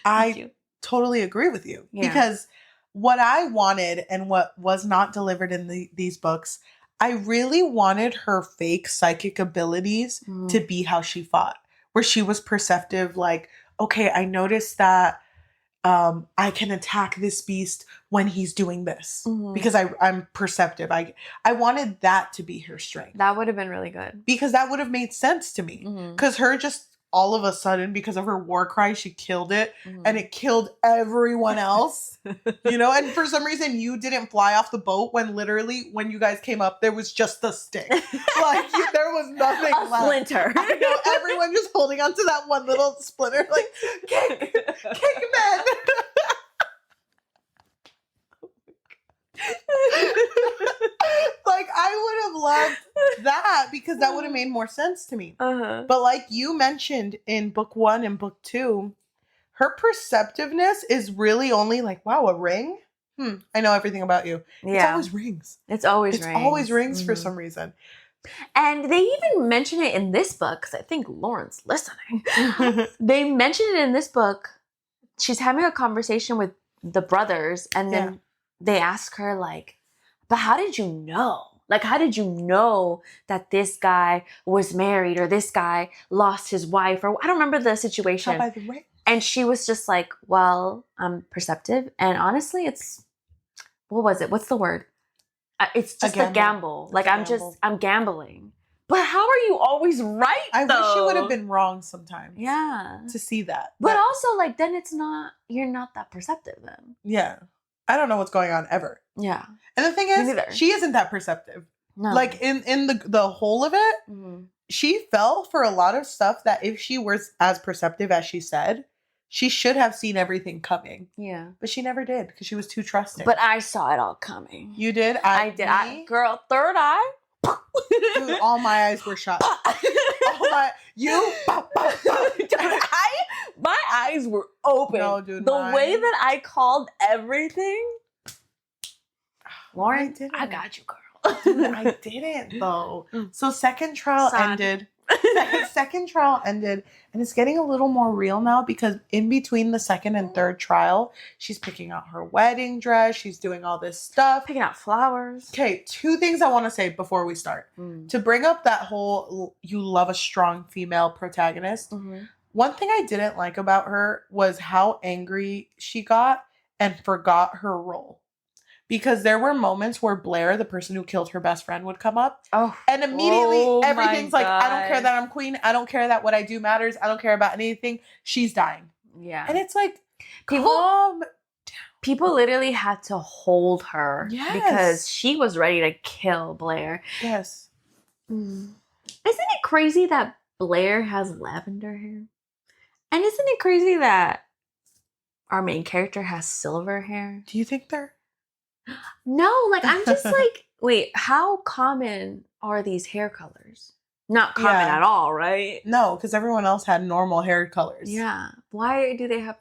I totally agree with you. Yeah. Because what I wanted and what was not delivered in these books, I really wanted her fake psychic abilities to be how she fought, where she was perceptive, like, okay, I noticed that I can attack this beast when he's doing this because I'm perceptive. I wanted that to be her strength. That would have been really good. Because that would have made sense to me. Because her just all of a sudden, because of her war cry, she killed it and it killed everyone else. You know, and for some reason you didn't fly off the boat when literally when you guys came up, there was just the stick. Like there was nothing left. Splinter. I know, everyone just holding onto that one little splinter, like, kick men. Like, I would have loved that because that would have made more sense to me. But like you mentioned in book 1 and book 2, her perceptiveness is really only like, wow, a ring? I know everything about you. Yeah. It's always rings. It's always rings for some reason. And they even mention it in this book, because I think Lauren's listening. They mention it in this book she's having a conversation with the brothers, and then they ask her like, but how did you know? Like, how did you know that this guy was married or this guy lost his wife? Or I don't remember the situation. By the way. And she was just like, well, I'm perceptive. And honestly, it's, what was it? What's the word? It's just a gamble. Like, I'm gambling. But how are you always right, I wish you would have been wrong sometimes. Yeah. To see that. But also, like, then you're not that perceptive then. Yeah. I don't know what's going on ever. Yeah. And the thing is, she isn't that perceptive. No. Like, in the whole of it, she fell for a lot of stuff that if she was as perceptive as she said, she should have seen everything coming. Yeah. But she never did because she was too trusting. But I saw it all coming. You did? I did. Girl, third eye. Dude, all my eyes were shut. My eyes were open. No, dude. The way that I called everything. Lauren, I got you, girl. Dude, I didn't though. So second trial ended. Second trial ended, and it's getting a little more real now because in between the second and third trial, she's picking out her wedding dress. She's doing all this stuff. Picking out flowers. Okay, 2 things I want to say before we start. To bring up that whole, you love a strong female protagonist. One thing I didn't like about her was how angry she got and forgot her role. Because there were moments where Blair, the person who killed her best friend, would come up. Oh. And immediately everything's like, I don't care that I'm queen. I don't care that what I do matters. I don't care about anything. She's dying. Yeah. And it's like, people literally had to hold her. Yes. Because she was ready to kill Blair. Yes. Isn't it crazy that Blair has lavender hair? And isn't it crazy that our main character has silver hair? Do you think they're... No, like, I'm just like, wait, how common are these hair colors? Not common at all, right? No, because everyone else had normal hair colors. Yeah. Why do they have...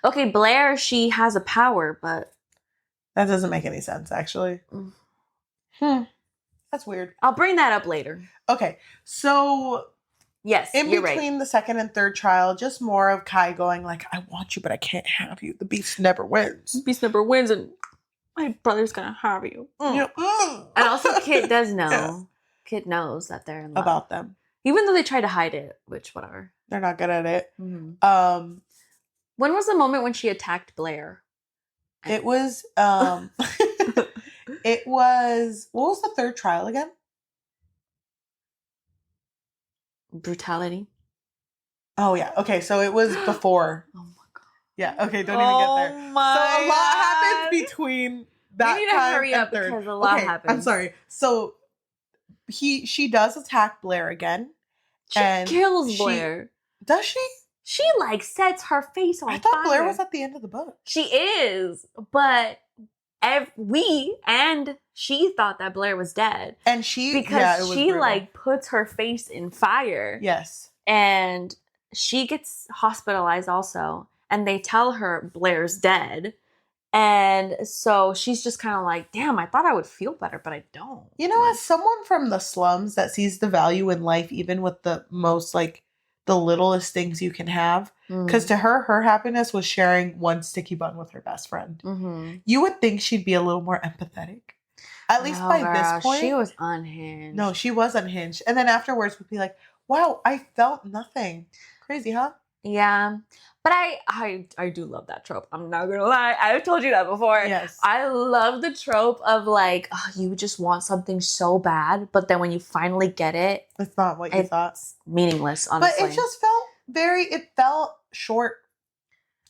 Okay, Blair, she has a power, but... That doesn't make any sense, actually. That's weird. I'll bring that up later. Okay, so... Yes, in between the second and third trial, just more of Kai going like, I want you, but I can't have you. The beast never wins. The beast never wins, and my brother's gonna have you. And also, Kit does know. Yeah. Kit knows that they're in love. About them. Even though they try to hide it, which, whatever. They're not good at it. When was the moment when she attacked Blair? It was, it was, what was the third trial again? Brutality. Oh, yeah. Okay, so it was before. Oh, my God. Yeah, okay, don't even get there. So a lot happens between that time. We need to hurry up because a lot happens. I'm sorry. So she does attack Blair again. She kills Blair. Does she? She like sets her face on fire. I thought Blair was at the end of the book. She is, but we and she thought that Blair was dead. And she because she like puts her face in fire. Yes. And she gets hospitalized also. And they tell her Blair's dead. And so she's just kind of like, damn, I thought I would feel better, but I don't. You know, as someone from the slums that sees the value in life, even with the most, like, the littlest things you can have. Because to her happiness was sharing one sticky bun with her best friend. Mm-hmm. You would think she'd be a little more empathetic. At least by this point. She was unhinged. No, she was unhinged. And then afterwards would be like, wow, I felt nothing. Crazy, huh? Yeah. But I do love that trope. I'm not gonna lie. I've told you that before. Yes. I love the trope of like, oh, you just want something so bad, but then when you finally get it, it's not what you thought. It's meaningless, honestly. But it just felt it felt short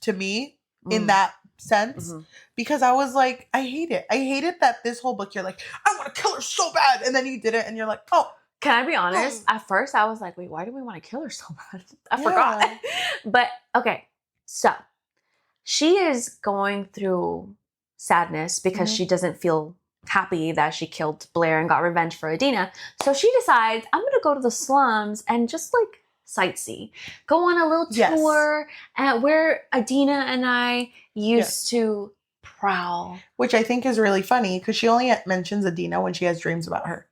to me in that sense. Because I was like, I hate it. I hate it that this whole book you're like, I want to kill her so bad, and then you did it and you're like, oh. Can I be honest? At first, I was like, wait, why do we want to kill her so bad? I forgot. But, okay. So, she is going through sadness because she doesn't feel happy that she killed Blair and got revenge for Adina. So, she decides, I'm going to go to the slums and just, like, sightsee. Go on a little tour at where Adina and I used to prowl. Which I think is really funny because she only mentions Adina when she has dreams about her.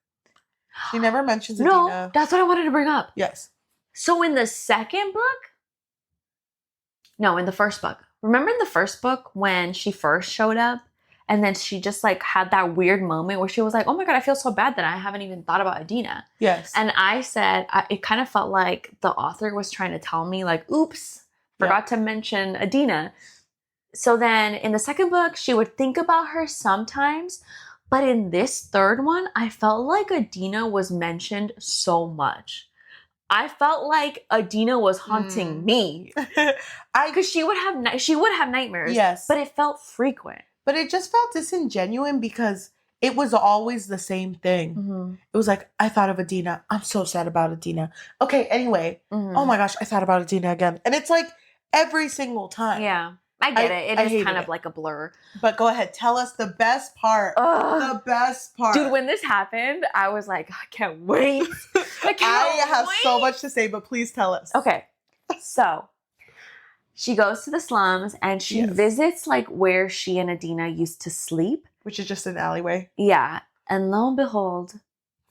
She never mentions Adina. No, that's what I wanted to bring up. Yes. So in the second book, No, in the first book. Remember in the first book when she first showed up and then she just like had that weird moment where she was like, oh my God, I feel so bad that I haven't even thought about Adina. Yes. And I said, it kind of felt like the author was trying to tell me like, oops, forgot to mention Adina. So then in the second book, she would think about her sometimes. But in this third one, I felt like Adina was mentioned so much. I felt like Adina was haunting me. Because she would have nightmares. Yes. But it felt frequent. But it just felt disingenuous because it was always the same thing. Mm-hmm. It was like, I thought of Adina. I'm so sad about Adina. Okay, anyway. Mm-hmm. Oh my gosh, I thought about Adina again. And it's like every single time. Yeah. I get it. It is kind of like a blur. But go ahead. Tell us the best part. The best part. Dude, when this happened, I was like, I can't wait. I have so much to say, but please tell us. Okay. So, she goes to the slums and she visits like where she and Adina used to sleep. Which is just an alleyway. Yeah. And lo and behold,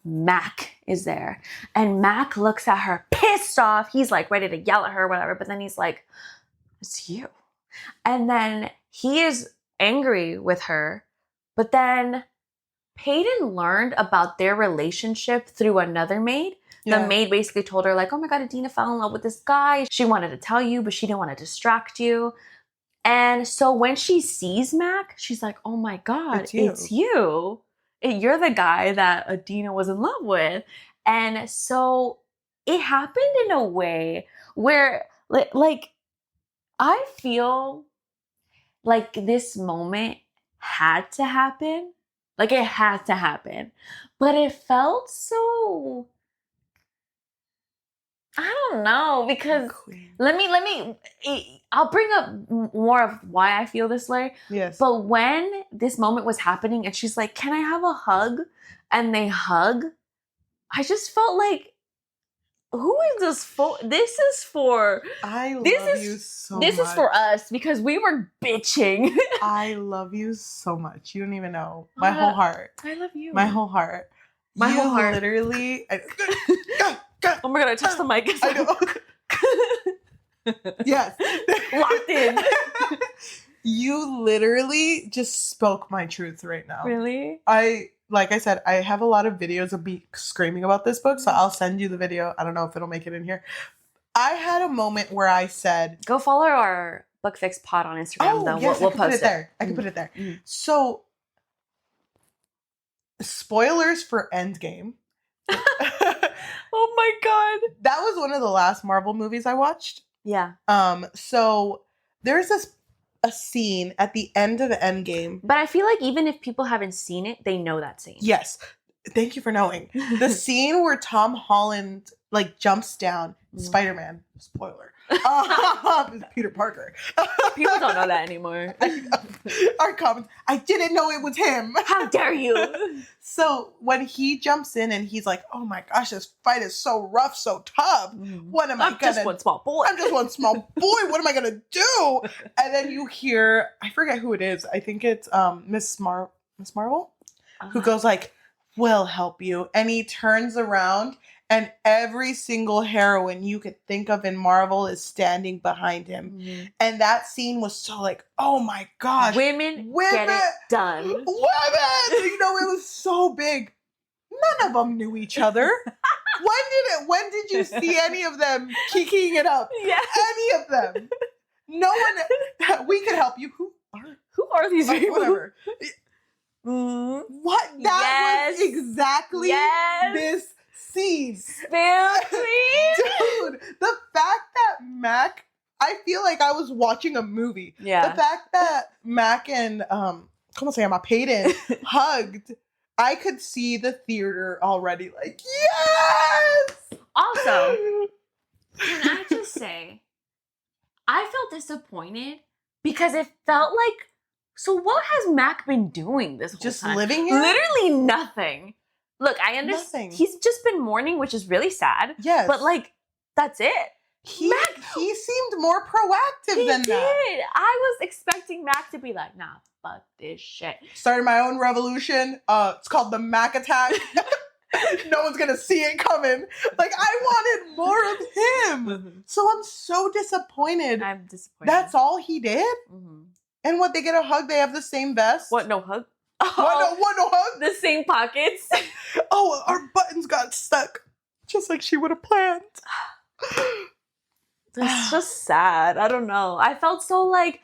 Mac is there. And Mac looks at her pissed off. He's like ready to yell at her or whatever. But then he's like, it's you. And then he is angry with her. But then Peyton learned about their relationship through another maid. The maid basically told her like, oh my God, Adina fell in love with this guy. She wanted to tell you, but she didn't want to distract you. And so when she sees Mac, she's like, oh my God, it's you. You're the guy that Adina was in love with. And so it happened in a way where like, I feel like this moment had to happen. Like it had to happen. But it felt so, I don't know, because I'll bring up more of why I feel this way. Yes. But when this moment was happening and she's like, can I have a hug? And they hug. I just felt like, who is this for? This is for... I love you so much. This is for us because we were bitching. I love you so much. You don't even know. My whole heart. I love you. My whole heart. My whole heart. Literally... Oh my God, I touched the mic. I know. Yes. Locked in. You literally just spoke my truth right now. Really? Like I said, I have a lot of videos of me screaming about this book, so I'll send you the video. I don't know if it'll make it in here. I had a moment where I said... Go follow our Book Fix pod on Instagram, though. Yes, we'll post it there. I can put it there. Mm-hmm. So, spoilers for Endgame. Oh my God. That was one of the last Marvel movies I watched. Yeah. So, there's a scene at the end of Endgame. But I feel like even if people haven't seen it, they know that scene. Yes. Thank you for knowing. The scene where Tom Holland like jumps down, Spider-Man, spoiler. Peter Parker. People don't know that anymore. Our comments, I didn't know it was him. How dare you? So when he jumps in and he's like, oh my gosh, this fight is so rough, so tough. What am I gonna do? I'm just one small boy. What am I gonna do? And then you hear, I forget who it is. I think it's Miss Marvel, who goes like, we'll help you. And he turns around and every single heroine you could think of in Marvel is standing behind him. Mm-hmm. And that scene was so like, oh my gosh. Women get it done. Women! You know, it was so big. None of them knew each other. When did you see any of them kikiing it up? Yeah. Any of them. No one, we can help you. Who are these people? Whatever. What? That was exactly this scene. Spill, please. Dude, the fact that Mac, I feel like I was watching a movie. Yeah. The fact that Mac and, ¿cómo se llama? Peyton hugged, I could see the theater already like, yes! Also, can I just say, I felt disappointed because it felt like, so what has Mac been doing this whole just time? Living here? Literally nothing. Look, I understand. He's just been mourning, which is really sad. Yes. But like, that's it. He seemed more proactive than that. I was expecting Mac to be like, nah, fuck this shit. Started my own revolution. It's called the Mac Attack. No no one's gonna see it coming. Like, I wanted more of him. So I'm so disappointed. I'm disappointed. That's all he did? Mm-hmm. And what, they get a hug? They have the same vest? What, no hug? What, no hug? The same pockets. Oh, our buttons got stuck. Just like she would have planned. It's just sad. I don't know. I felt so like,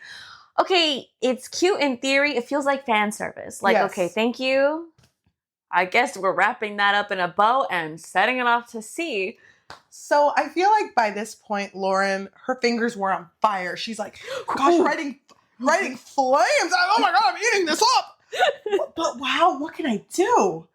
okay, it's cute in theory. It feels like fan service. Like, Yes. okay, thank you. I guess we're wrapping that up in a bow and setting it off to sea. So I feel like by this point, Lauren, her fingers were on fire. She's like, gosh, writing flames. Oh my God, I'm eating this up. But wow, what can I do?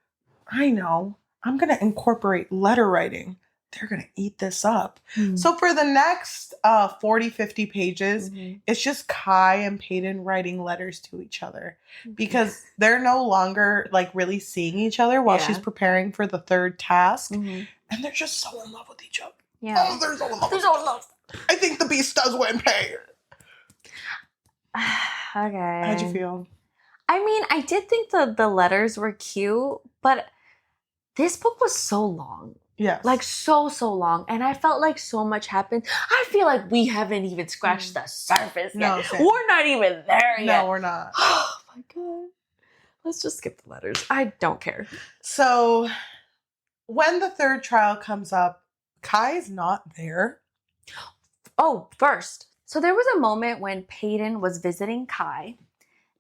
I know. I'm going to incorporate letter writing. They're going to eat this up. So for the next 40, 50 pages, it's just Kai and Peyton writing letters to each other because they're no longer like really seeing each other while she's preparing for the third task. And they're just so in love with each other. Yeah. Oh, they're so in love. They're so in love. I think the beast does win, Pay. Okay. How'd you feel? I mean, I did think the letters were cute, but this book was so long. Yes. Like so long. And I felt like so much happened. I feel like we haven't even scratched the surface yet. No, same. We're not even there yet. No, we're not. Oh my God. Let's just skip the letters. I don't care. So when the third trial comes up, Kai's not there. Oh, first. So there was a moment when Peyton was visiting Kai,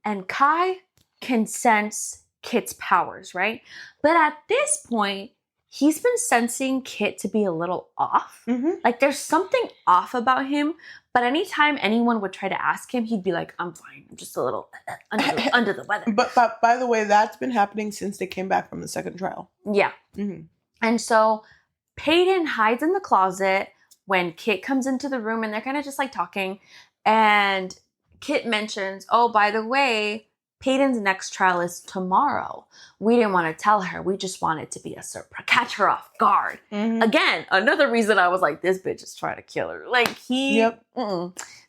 and Kai can sense Kit's powers, right? But at this point, he's been sensing Kit to be a little off. Like there's something off about him, but anytime anyone would try to ask him, he'd be like, I'm fine. I'm just a little under the weather. But by the way, that's been happening since they came back from the second trial. Yeah. And so Peyton hides in the closet when Kit comes into the room and they're kind of just like talking. And Kit mentions, oh, by the way, Peyton's next trial is tomorrow. We didn't want to tell her. We just wanted to be a surprise, catch her off guard. Again, another reason I was like, this bitch is trying to kill her. Like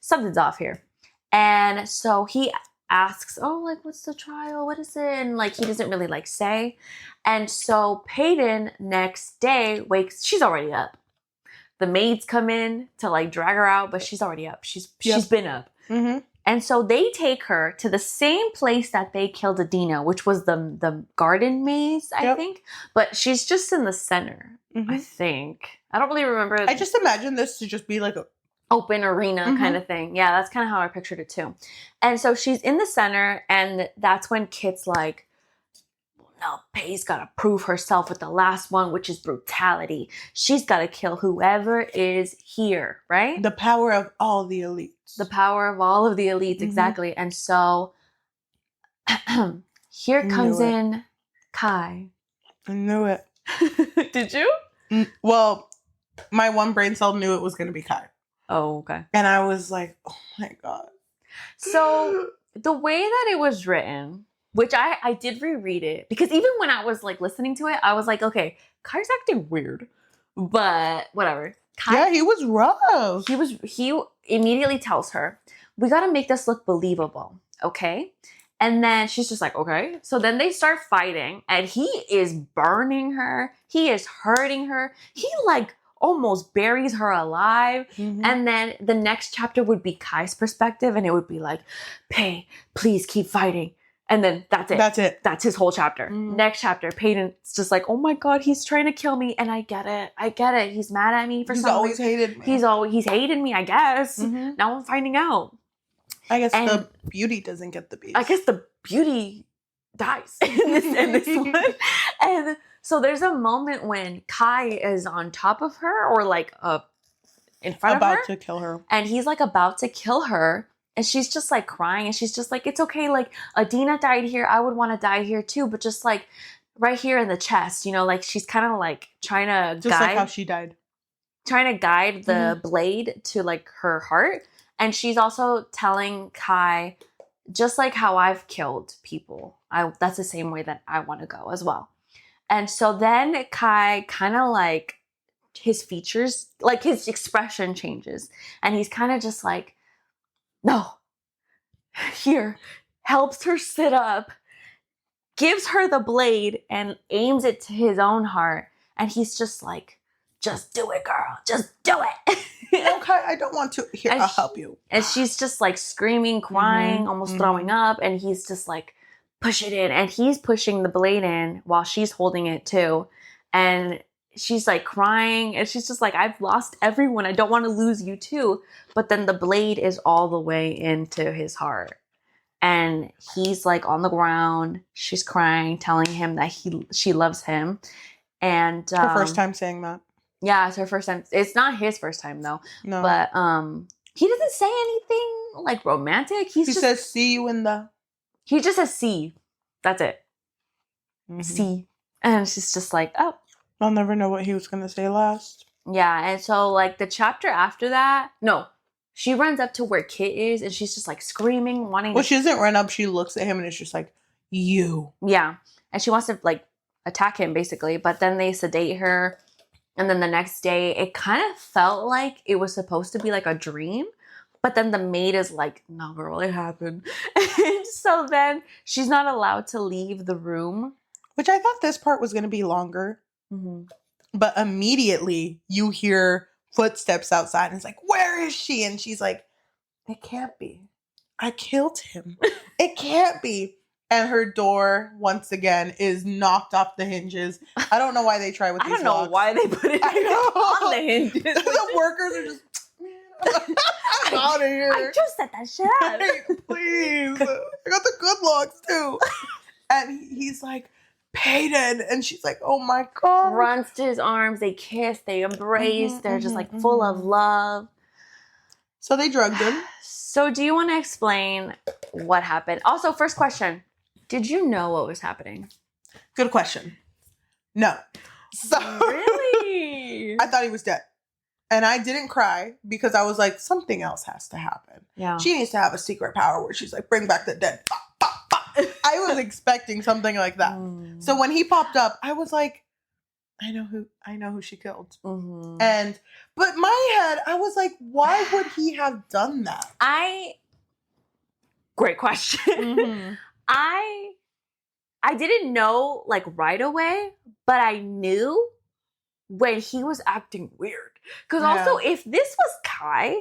something's off here. And so he asks, oh, like, what's the trial? What is it? And like, he doesn't really like say. And so Peyton next day she's already up. The maids come in to like drag her out, but she's already up. She's been up. And so they take her to the same place that they killed Adina, which was the garden maze, I think. But she's just in the center, I think. I don't really remember. I just imagine this to just be like a open arena kind of thing. Yeah, that's kind of how I pictured it too. And so she's in the center, and that's when Kit's like, no, Pay's got to prove herself with the last one, which is brutality. She's got to kill whoever is here, right? The power of all the elites. The power of all of the elites, exactly. And so here comes in Kai. I knew it. Did you? Well, my one brain cell knew it was going to be Kai. Oh, okay. And I was like, oh my God. So the way that it was written, which I did reread it, because even when I was like listening to it, I was like, okay, Kai's acting weird, but whatever. Kai, he was rough. He immediately tells her, we got to make this look believable. Okay. And then she's just like, okay. So then they start fighting and he is burning her. He is hurting her. He like almost buries her alive. And then the next chapter would be Kai's perspective and it would be like, Pay, please keep fighting. And then that's it. That's it. That's his whole chapter. Next chapter, Peyton's just like, oh my God, he's trying to kill me. And I get it. He's mad at me for some reason. He's always hated me. He's hated me, I guess. Now I'm finding out. I guess the beauty doesn't get the beast. I guess the beauty dies in this one. And so there's a moment when Kai is on top of her or like in front of her. About to kill her. And he's like about to kill her. And she's just like crying. And she's just like, it's okay. Like Adina died here. I would want to die here too. But just like right here in the chest, you know, like she's kind of like trying to just like how she died. Trying to guide the blade to like her heart. And she's also telling Kai, just like how I've killed people, that's the same way that I want to go as well. And so then Kai kind of like his features, like his expression changes. And he's kind of just like, no, here, helps her sit up, gives her the blade and aims it to his own heart. And he's just like, just do it, girl. Just do it. Okay, I don't want to. Here, I'll help you. And she's just like screaming, crying, almost throwing up. And he's just like, push it in. And he's pushing the blade in while she's holding it too. And she's like crying. And she's just like, I've lost everyone. I don't want to lose you too. But then the blade is all the way into his heart. And he's like on the ground. She's crying, telling him that she loves him. And her first time saying that. Yeah, it's her first time. It's not his first time though. No. But he doesn't say anything like romantic. He says, "See you in the." He just says "see." That's it. See. And she's just like, oh. I'll never know what he was gonna say last. Yeah, and so like the chapter after that, no, she runs up to where Kit is, and she's just like screaming, wanting. Well, she doesn't run up. She looks at him, and it's just like, you. Yeah, and she wants to like attack him basically, but then they sedate her. And then the next day, it kind of felt like it was supposed to be like a dream. But then the maid is like, no, girl, it happened. And so then she's not allowed to leave the room. Which I thought this part was going to be longer. But immediately you hear footsteps outside. And it's like, where is she? And she's like, it can't be. I killed him. It can't be. And her door, once again, is knocked off the hinges. I don't know why they try with these locks. I don't know why they put it on the hinges. The workers are just, I'm out of here. I just set that shit up. Hey, please. I got the good locks, too. And he's like, Peyton. And she's like, oh, my God. Runs to his arms. They kiss. They embrace. They're just like full of love. So they drugged him. So do you want to explain what happened? Also, first question. Did you know what was happening? Good question. No. So really? I thought he was dead. And I didn't cry because I was like, something else has to happen. Yeah. She needs to have a secret power where she's like, bring back the dead. I was expecting something like that. So when he popped up, I was like, I know who she killed. But my head, I was like, why would he have done that? Great question. I didn't know like right away, but I knew when he was acting weird. Because also, if this was Kai,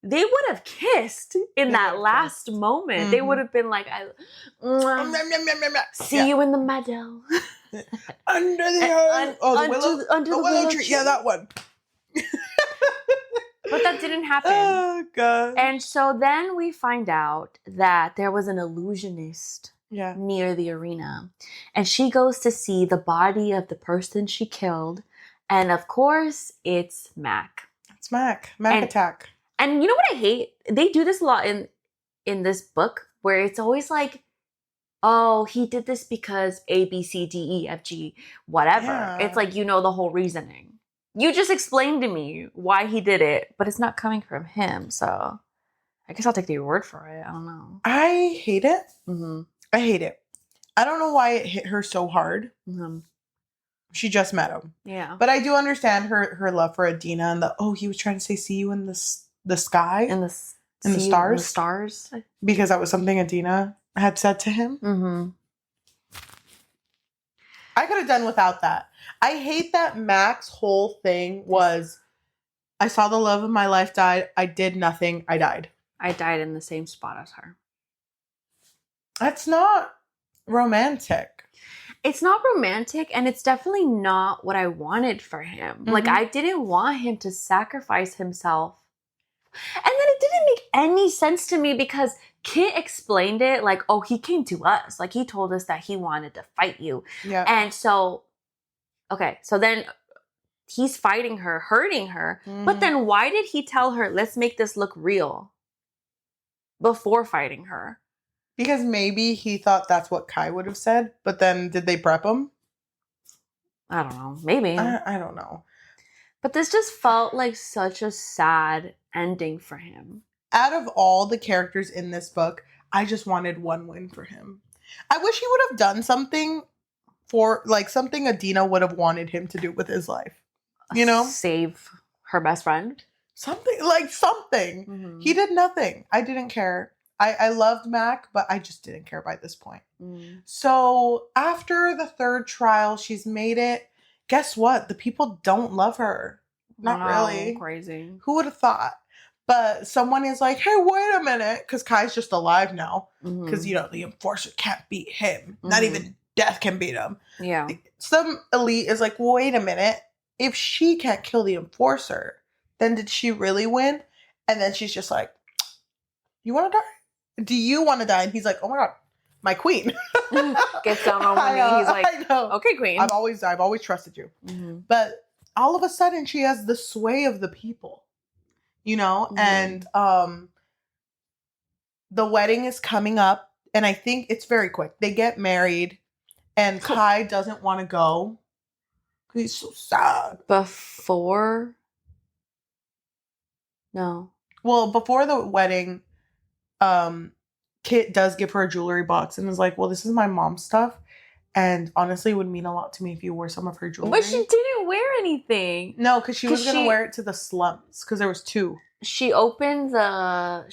they would have kissed in that last moment. They would have been like, see you in the meadow. Under the willow tree. Yeah, that one. But that didn't happen. Oh, God. And so then we find out that there was an illusionist near the arena. And she goes to see the body of the person she killed. And of course, it's Mac. It's Mac. Mac attack. And you know what I hate? They do this a lot in this book where it's always like, oh, he did this because A, B, C, D, E, F, G, whatever. Yeah. It's like, you know the whole reasoning. You just explained to me why he did it, but it's not coming from him. So I guess I'll take your word for it. I don't know. I hate it. I hate it. I don't know why it hit her so hard. She just met him. Yeah. But I do understand her love for Adina and he was trying to say, see you in the sky? In the stars? In the stars. Because that was something Adina had said to him. I could have done without that. I hate that Mac's whole thing was, I saw the love of my life died. I did nothing. I died. I died in the same spot as her. That's not romantic. It's not romantic, and it's definitely not what I wanted for him. Like, I didn't want him to sacrifice himself. And then it didn't make any sense to me because Kit explained it like, oh, he came to us. Like, he told us that he wanted to fight you. Yeah. And so, okay, so then he's fighting her, hurting her. But then why did he tell her, let's make this look real before fighting her? Because maybe he thought that's what Kai would have said. But then did they prep him? I don't know. Maybe. I don't know. But this just felt like such a sad ending for him. Out of all the characters in this book, I just wanted one win for him. I wish he would have done something something Adina would have wanted him to do with his life. You know? Save her best friend? Something. He did nothing. I didn't care. I loved Mac, but I just didn't care by this point. So after the third trial, she's made it guess what? The people don't love her. Not really. Crazy. Who would have thought? But someone is like, hey, wait a minute. Because Kai's just alive now. Because, you know, the enforcer can't beat him. Not even death can beat him. Yeah. Some elite is like, wait a minute. If she can't kill the enforcer, then did she really win? And then she's just like, you want to die? Do you want to die? And he's like, oh my God, my queen. Gets down on one knee. He's like, I know. Okay, queen. I've always trusted you. But all of a sudden she has the sway of the people, you know? And the wedding is coming up. And I think it's very quick. They get married and Kai doesn't want to go. He's so sad. Before? No. Well, before the wedding, Kit does give her a jewelry box and is like, well, this is my mom's stuff. And honestly, it would mean a lot to me if you wore some of her jewelry. But she didn't wear anything. No, because she was going to wear it to the slums because there was 2. She opened a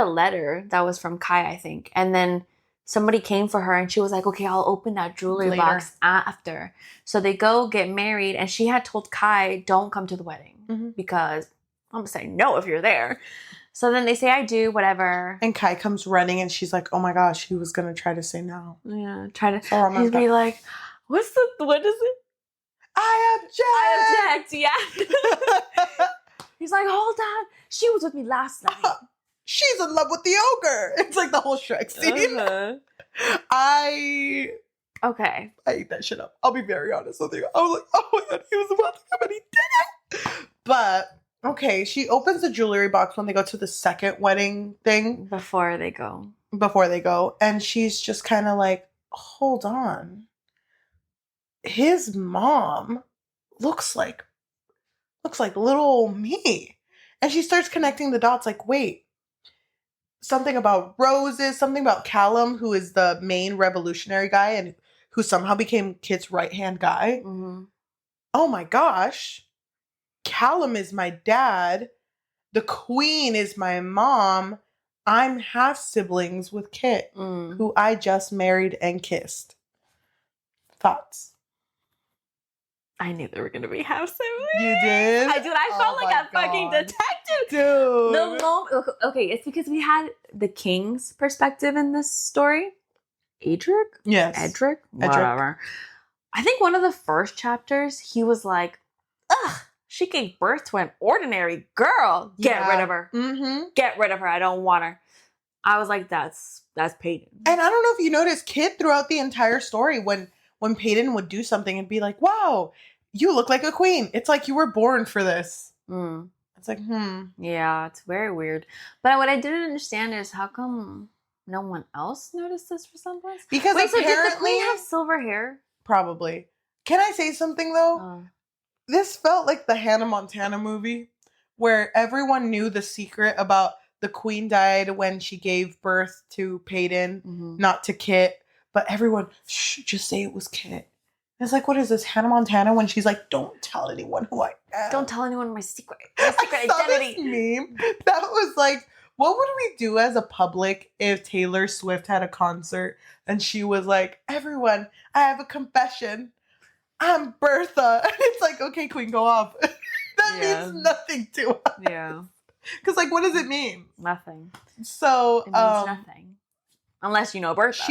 letter that was from Kai, I think. And then somebody came for her and she was like, okay, I'll open that jewelry box after. So they go get married and she had told Kai, don't come to the wedding because I'm going to say no if you're there. So then they say, I do, whatever. And Kai comes running and she's like, oh my gosh, he was going to try to say no. Yeah, he'd be like, what is it? I object! Yeah. He's like, hold on. She was with me last night. She's in love with the ogre. It's like the whole Shrek scene. I ate that shit up. I'll be very honest with you. I was like, oh my God, he was about to come and he did it. But, okay, she opens the jewelry box when they go to the second wedding thing. Before they go. And she's just kind of like, hold on. His mom looks like little me. And she starts connecting the dots like, wait, something about roses, something about Callum, who is the main revolutionary guy and who somehow became Kit's right-hand guy. Oh my gosh. Callum is my dad. The queen is my mom. I'm half siblings with Kit, who I just married and kissed. Thoughts? I knew they were going to be half siblings. You did? I felt like a fucking detective. Dude. The moment, okay, it's because we had the king's perspective in this story. Edric? Yes. Edric? Whatever. I think one of the first chapters, he was like, ugh, she gave birth to an ordinary girl. Get rid of her. Get rid of her. I don't want her. I was like, that's Peyton. And I don't know if you noticed, Kit throughout the entire story, when Peyton would do something and be like, wow, you look like a queen. It's like you were born for this. It's like, Yeah, it's very weird. But what I didn't understand is how come no one else noticed this resemblance? Because wait, apparently, so did the queen have silver hair? Probably. Can I say something though? This felt like the Hannah Montana movie where everyone knew the secret about the queen died when she gave birth to Peyton, not to Kit. But everyone, shh, just say it was Kit. It's like, what is this, Hannah Montana? When she's like, don't tell anyone who I am. Don't tell anyone my secret identity. This meme that was like, what would we do as a public if Taylor Swift had a concert and she was like, everyone, I have a confession. I'm Bertha. And it's like, okay, queen, go off. That means nothing to us. Yeah. Because, like, what does it mean? Nothing. So, it means nothing. Unless you know Bertha.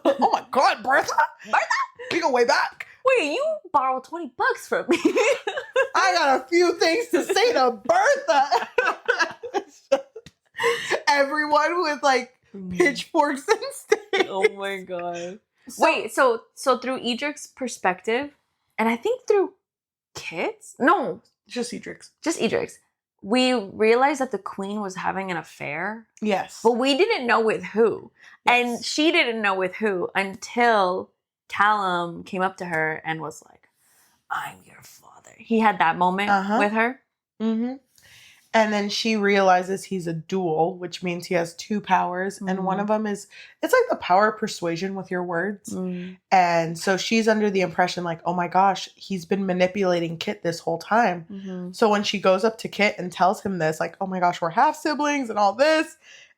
Oh my God, Bertha? Bertha? We go way back. Wait, you borrowed $20 from me. I got a few things to say to Bertha. Everyone with like pitchforks and sticks. Oh my God. Wait, so through Edric's perspective, and I think through Kit's? No. Just Edric's. We realized that the queen was having an affair. Yes. But we didn't know with who. Yes. And she didn't know with who until Callum came up to her and was like, I'm your father. He had that moment with her. And then she realizes he's a dual, which means he has 2 powers. And one of them is, it's like the power of persuasion with your words. And so she's under the impression like, oh my gosh, he's been manipulating Kit this whole time. So when she goes up to Kit and tells him this, like, oh my gosh, we're half siblings and all this.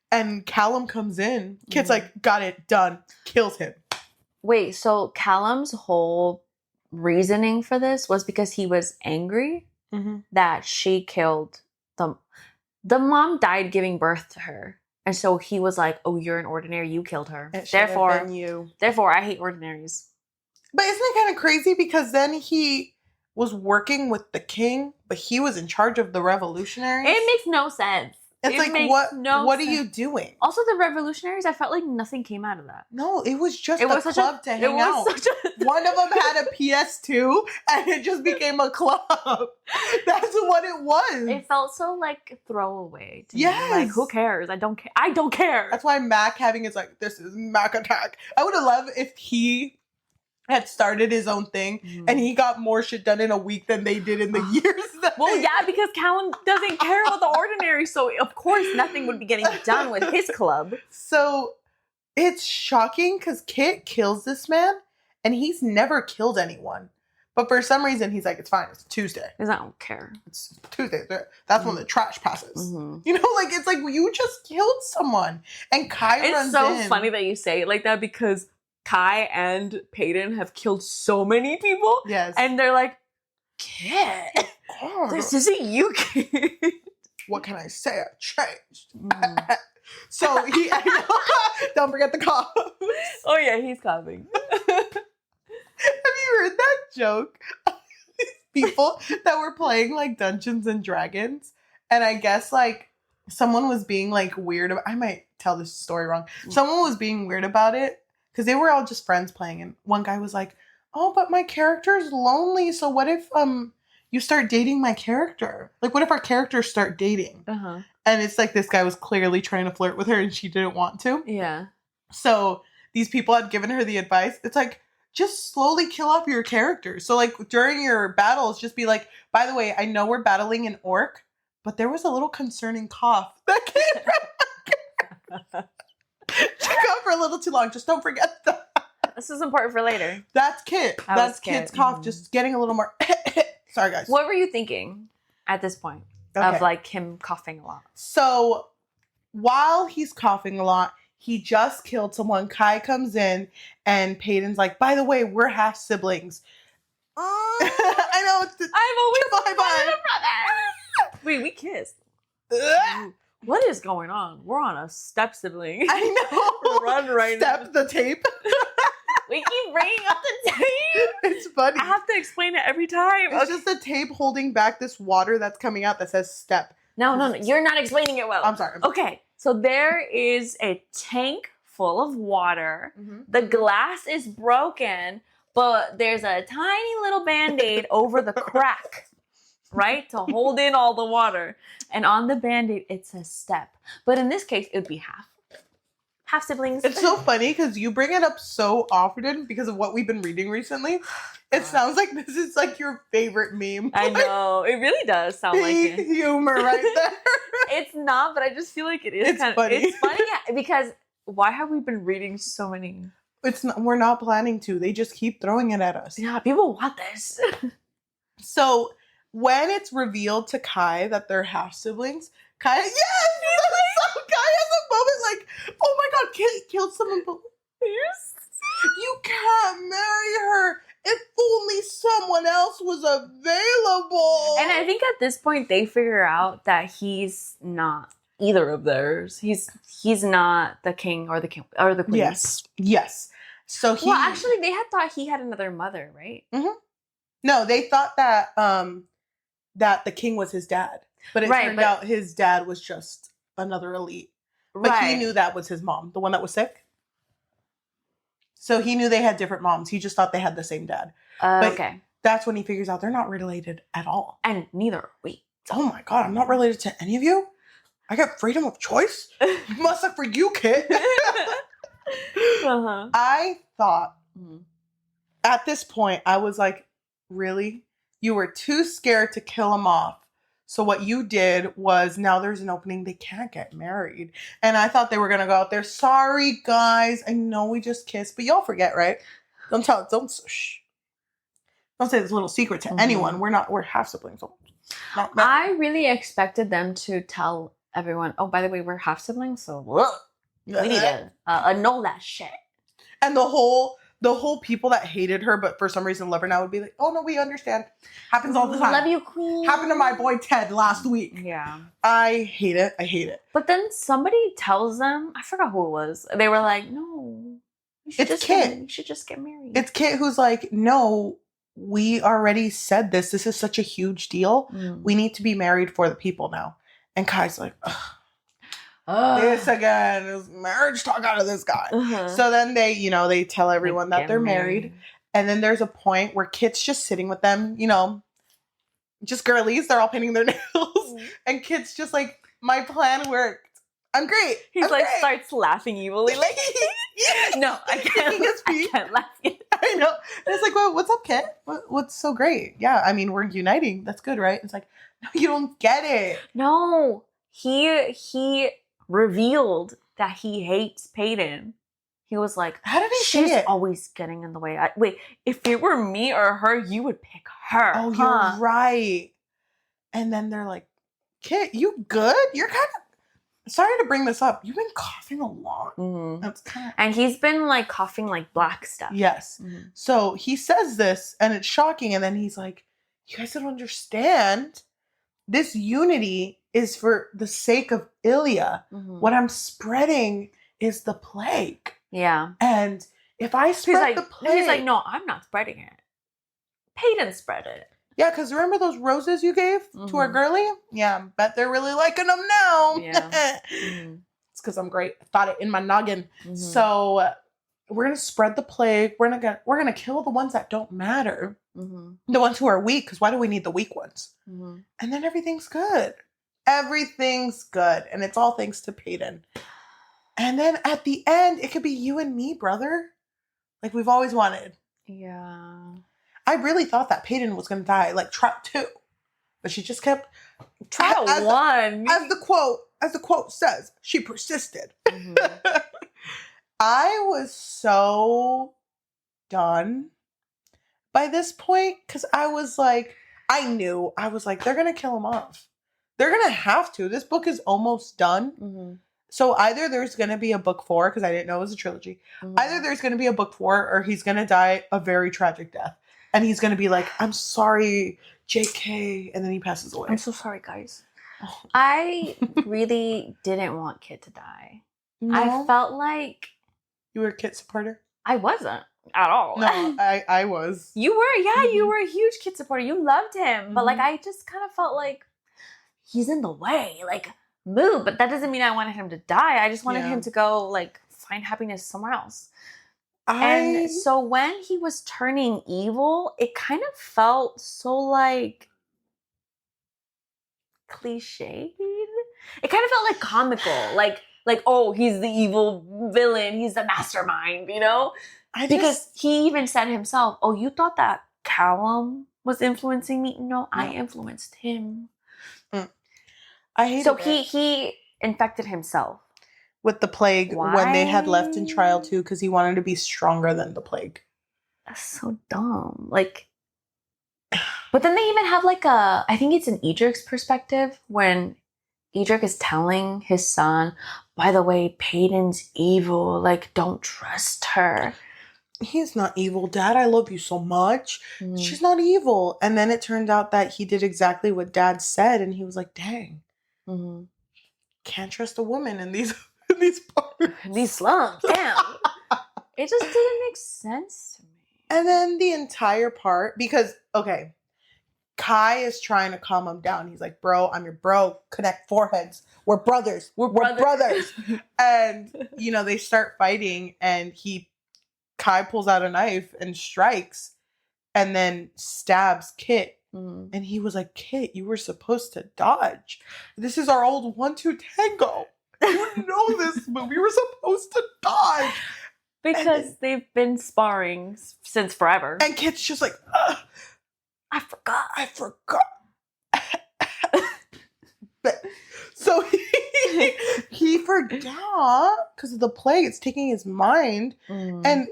And Callum comes in. Kit's like, got it, done. Kills him. Wait, so Callum's whole reasoning for this was because he was angry that she killed the mom died giving birth to her. And so he was like, oh, you're an ordinary, you killed her. Therefore I hate ordinaries. But isn't it kind of crazy because then he was working with the king, but he was in charge of the revolutionaries? It makes no sense. It's like, what are you doing? Also, the revolutionaries, I felt like nothing came out of that. No, it was just a club to hang out. One of them had a PS2, and it just became a club. That's what it was. It felt so, like, throwaway to me. Yes. Like, who cares? I don't care. I don't care. That's why Mac having his, like, this is Mac attack. I would have loved if he had started his own thing and he got more shit done in a week than they did in the years. Well, yeah, because Callan doesn't care about the ordinary, so of course nothing would be getting done with his club. So it's shocking because Kit kills this man and he's never killed anyone. But for some reason, he's like, it's fine. It's Tuesday. Because I don't care. It's Tuesday. That's when the trash passes. You know, like, it's like, you just killed someone. And Kai runs in. It's so funny that you say it like that because Kai and Peyton have killed so many people. Yes. And they're like, Kit, this isn't you, Kit. What can I say? I changed. So he, don't forget the cough. Oh yeah, he's coughing. Have you heard that joke? People that were playing like Dungeons and Dragons. And I guess like someone was being like weird about, I might tell this story wrong. Someone was being weird about it. Because they were all just friends playing. And one guy was like, oh, but my character's lonely. So what if you start dating my character? Like, what if our characters start dating? And it's like this guy was clearly trying to flirt with her and she didn't want to. Yeah. So these people had given her the advice. It's like, just slowly kill off your characters. So like during your battles, just be like, by the way, I know we're battling an orc, but there was a little concerning cough that came from check out for a little too long. Just don't forget that. This is important for later. That's Kit. That's Kit's cough. Just getting a little more. Sorry, guys. What were you thinking at this point of like him coughing a lot? So while he's coughing a lot, he just killed someone. Kai comes in and Peyton's like, by the way, we're half siblings. I know. I've always wanted a brother. Wait, we kissed. What is going on? We're on a step sibling. I know. Run right now. Step the tape. We keep bringing up the tape. It's funny. I have to explain it every time. It's just the tape holding back this water that's coming out that says step. No. You're not explaining it well. I'm sorry. Okay. So there is a tank full of water. The glass is broken, but there's a tiny little Band-Aid over the crack. Right? To hold in all the water. And on the Band-Aid, it says step. But in this case, it would be half. Half siblings. It's so funny because you bring it up so often because of what we've been reading recently. It sounds like this is like your favorite meme. I know. It really does sound like it. Humor right there. It's not, but I just feel like it is. It's funny. It's funny because why have we been reading so many? It's not, we're not planning to. They just keep throwing it at us. Yeah, people want this. So when it's revealed to Kai that they're half siblings, Kai, yes! So Kai has a moment like, oh my god, Kit killed someone, but you can't marry her. If only someone else was available. And I think at this point they figure out that he's not either of theirs. He's not the king or the queen. Yes. So well, actually, they had thought he had another mother, right? No, they thought that that the king was his dad, but it turned out his dad was just another elite. But he knew that was his mom, the one that was sick. So he knew they had different moms. He just thought they had the same dad. Okay. That's when he figures out they're not related at all. And neither are we. Oh my god, I'm not related to any of you? I got freedom of choice? Must have for you, kid. I thought, at this point, I was like, really? You were too scared to kill him off. So what you did was, now there's an opening, they can't get married. And I thought they were going to go out there, sorry guys, I know we just kissed, but y'all forget, right? Don't say this little secret to anyone. We're half siblings. So I really expected them to tell everyone, oh, by the way, we're half siblings, so we need to annul that shit. And the whole the whole people that hated her, but for some reason love her now would be like, oh no, we understand. Happens all the time. Love you, queen. Happened to my boy Ted last week. Yeah. I hate it. I hate it. But then somebody tells them, I forgot who it was. They were like, no. You It's Kit. You should just get married. It's Kit who's like, no, we already said this. This is such a huge deal. We need to be married for the people now. And Kai's like, this again is marriage talk out of this guy. So then they tell everyone that they're married. And then there's a point where Kit's just sitting with them, just girlies. They're all painting their nails. And Kit's just like, my plan worked. I'm great. He's starts laughing evilly. Like, no, I can't laugh. I know. And it's like, well, what's up, Kit? What's so great? Yeah, I mean, we're uniting. That's good, right? It's like, no, you don't get it. No, he revealed that he hates Peyton. He was like, how did he she's say it? Always getting in the way. Wait, if it were me or her, you would pick her. Oh, you're right. And then they're like, Kit, you good? You're kind of... Sorry to bring this up. You've been coughing a lot. That's kind of... And he's been like coughing like black stuff. Yes. So he says this and it's shocking. And then he's like, you guys don't understand. This unity is for the sake of Ilya. What I'm spreading is the plague. Yeah. And if I spread the plague... He's like, no, I'm not spreading it. Peyton spread it. Yeah, because remember those roses you gave to our girlie? Yeah, bet they're really liking them now. Yeah. It's because I'm great. I thought it in my noggin. So we're gonna spread the plague. We're gonna kill the ones that don't matter. The ones who are weak. Because why do we need the weak ones? And then everything's good. Everything's good, and it's all thanks to Peyton. And then at the end, it could be you and me, brother, like we've always wanted. Yeah. I really thought that Peyton was going to die, like Trap 2. But she just kept... Trap 1. As the quote says, she persisted. I was so done by this point, because I was like, they're going to kill him off. They're going to have to. This book is almost done. So either there's going to be a book 4, because I didn't know it was a trilogy. Either there's going to be a book 4, or he's going to die a very tragic death. And he's going to be like, I'm sorry, JK. And then he passes away. I'm so sorry, guys. I really didn't want Kit to die. No? I felt like... You were a Kit supporter? I wasn't at all. No, I was. You were? Yeah, you were a huge Kit supporter. You loved him. But like, I just kind of felt like he's in the way. Like, move. But that doesn't mean I wanted him to die. I just wanted him to go, like, find happiness somewhere else. And so when he was turning evil, it kind of felt so like cliched. It kind of felt like comical, like oh, he's the evil villain, he's the mastermind, because he even said himself, oh, you thought that Callum was influencing me? No, I influenced him. I hate so he infected himself. With the plague when they had left in trial 2 because he wanted to be stronger than the plague. That's so dumb. Like, but then they even have like I think it's in Edric's perspective when Edric is telling his son, by the way, Peyton's evil. Like, don't trust her. He's not evil, Dad. I love you so much. She's not evil. And then it turned out that he did exactly what Dad said. And he was like, dang. Can't trust a woman in these parts. These slums. Damn. It just didn't make sense to me. And then the entire part, because, okay, Kai is trying to calm him down. He's like, bro, I'm your bro. Connect foreheads. We're brothers. We're brothers. And, they start fighting and Kai pulls out a knife and strikes and then stabs Kit. And he was like, Kit, you were supposed to dodge. This is our old 1-2 tango. You know this, but we were supposed to dodge. Because they've been sparring since forever. And Kit's just like, I forgot. But so he forgot because of the plague. It's taking his mind. And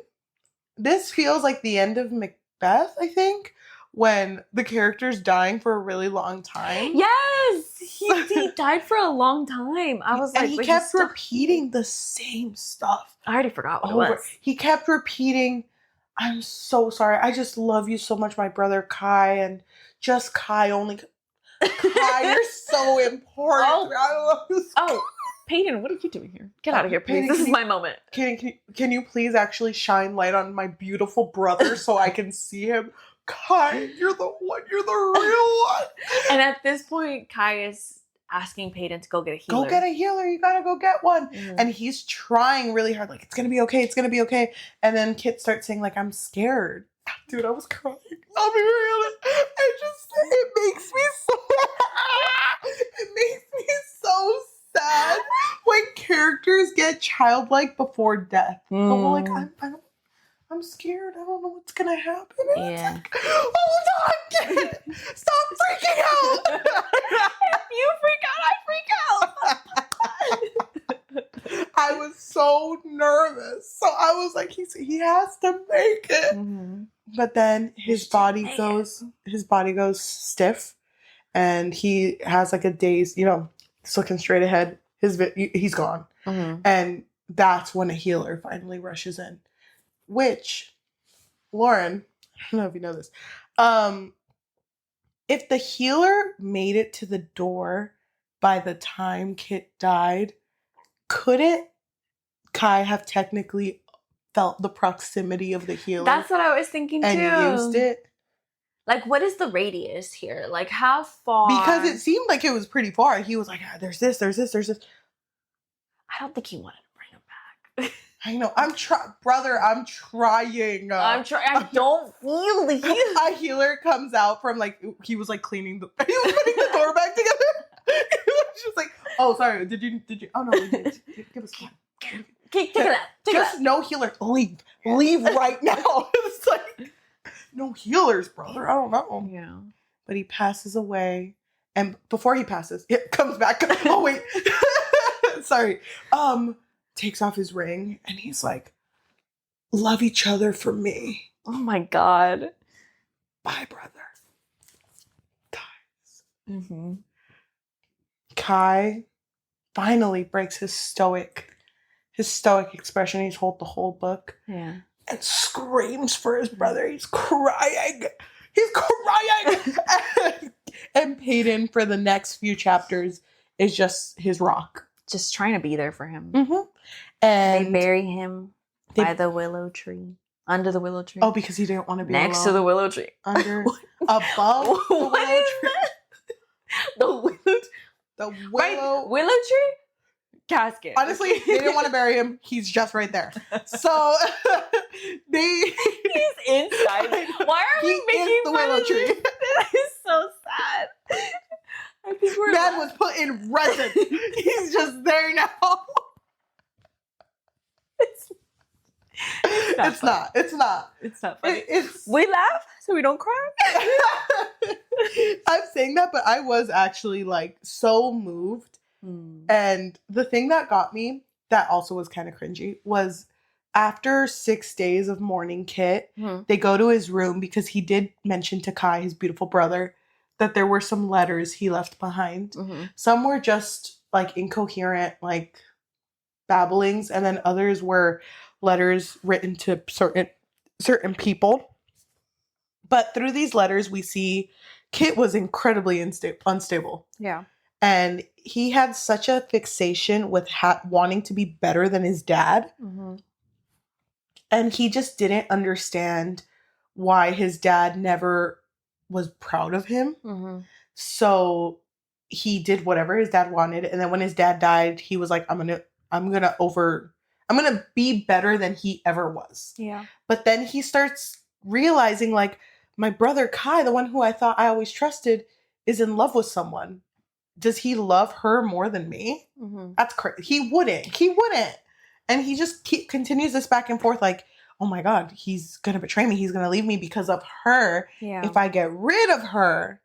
this feels like the end of Macbeth, I think, when the character's dying for a really long time. Yes! He died for a long time. I was like, and he kept repeating the same stuff. I already forgot what it was. He kept repeating, I'm so sorry. I just love you so much, my brother Kai, and just Kai only. Kai, you're so important. I love you. Peyton, what are you doing here? Get out of here, please. This is my moment. Can you please actually shine light on my beautiful brother so I can see him? Kai, you're the one. You're the real one. And at this point, Kai is asking Peyton to go get a healer. Go get a healer. You gotta go get one. Mm. And he's trying really hard. Like, it's gonna be okay. It's gonna be okay. And then Kit starts saying, like, I'm scared. Dude, I was crying. I'll be real. It makes me so it makes me so sad when characters get childlike before death. Like, I'm scared. I don't know what's gonna happen. And yeah. Like, hold on, kid. Stop freaking out. If you freak out, I freak out. I was so nervous. So I was like, he has to make it. Mm-hmm. But then his body goes stiff, and he has like a daze. He's looking straight ahead. He's gone, mm-hmm. And that's when a healer finally rushes in. Which, Lauren, I don't know if you know this. If the healer made it to the door by the time Kit died, couldn't Kai have technically felt the proximity of the healer? That's what I was thinking too. And used it? Like, what is the radius here? Like, how far? Because it seemed like it was pretty far. He was like, there's this. I don't think he wanted to bring him back. I know. Brother, I'm trying. I don't feel the healer. A healer comes out from, like, he was, like, cleaning he was putting the door back together. He was just like, oh, sorry. Did you? Oh, no. Give us one. Take it out. Just no healer. Leave right now. It's like, no healers, brother. I don't know. Yeah. But he passes away. And before he passes, it comes back. Oh, wait. Sorry. Takes off his ring, and he's like, love each other for me. Oh my God. Bye, brother. Dies. Mm-hmm. Kai finally breaks his stoic expression. He's told the whole book. Yeah. And screams for his brother. He's crying. And Peyton, for the next few chapters, is just his rock. Just trying to be there for him. Mm-hmm. And they bury him by the willow tree. Under the willow tree. Oh, because he didn't want to be next alone. to the willow tree. Above the willow tree. The willow tree casket. Honestly, they didn't want to bury him. He's just right there. So he's inside. Why are we making the willow tree? That is so sad. I think man was put in resin. He's just there now. It's not. It's not funny. We laugh so we don't cry. I'm saying that, but I was actually like so moved. And the thing that got me, that also was kind of cringy, was after 6 days of mourning Kit, they go to his room because he did mention to Kai, his beautiful brother, that there were some letters he left behind. Mm-hmm. Some were just like incoherent, like babblings, and then others were letters written to certain people. But through these letters, we see Kit was incredibly unstable. Yeah. And he had such a fixation with wanting to be better than his dad. Mm-hmm. And he just didn't understand why his dad never was proud of him. Mm-hmm. So he did whatever his dad wanted. And then when his dad died, he was like, I'm gonna be better than he ever was. Yeah. But then he starts realizing, like, my brother Kai, the one who I thought I always trusted, is in love with someone. Does he love her more than me? Mm-hmm. That's crazy. He wouldn't. And he just continues this back and forth, like, oh my God, he's going to betray me. He's going to leave me because of her. Yeah. If I get rid of her,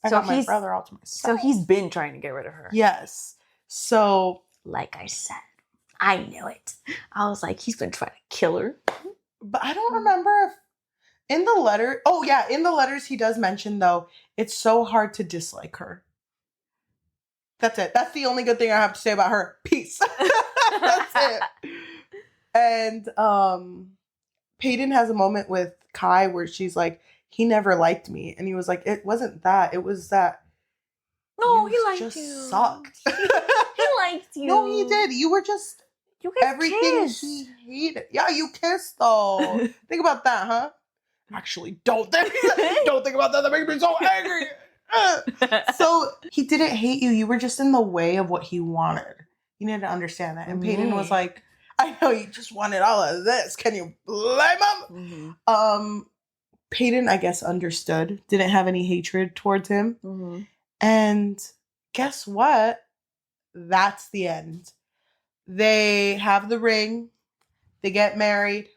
I got my brother all to myself. So he's been trying to get rid of her. Yes. So, like I said, I knew it. I was like, he's been trying to kill her. But I don't remember if in the letters he does mention, though, it's so hard to dislike her. That's it. That's the only good thing I have to say about her. Peace. That's it. And Peyton has a moment with Kai where she's like, he never liked me. And he was like, it wasn't that. It was that No, you he liked just you. sucked. He liked you. No, he did. You were just You guys everything kissed. he hated. Yeah, you kissed though. Think about that, huh? Actually, don't think about that. That makes me so angry. So he didn't hate you. You were just in the way of what he wanted. You need to understand that. And Peyton was like, I know you just wanted all of this. Can you blame him? Peyton, I guess, understood. Didn't have any hatred towards him. And guess what? That's the end. They have the ring. They get married.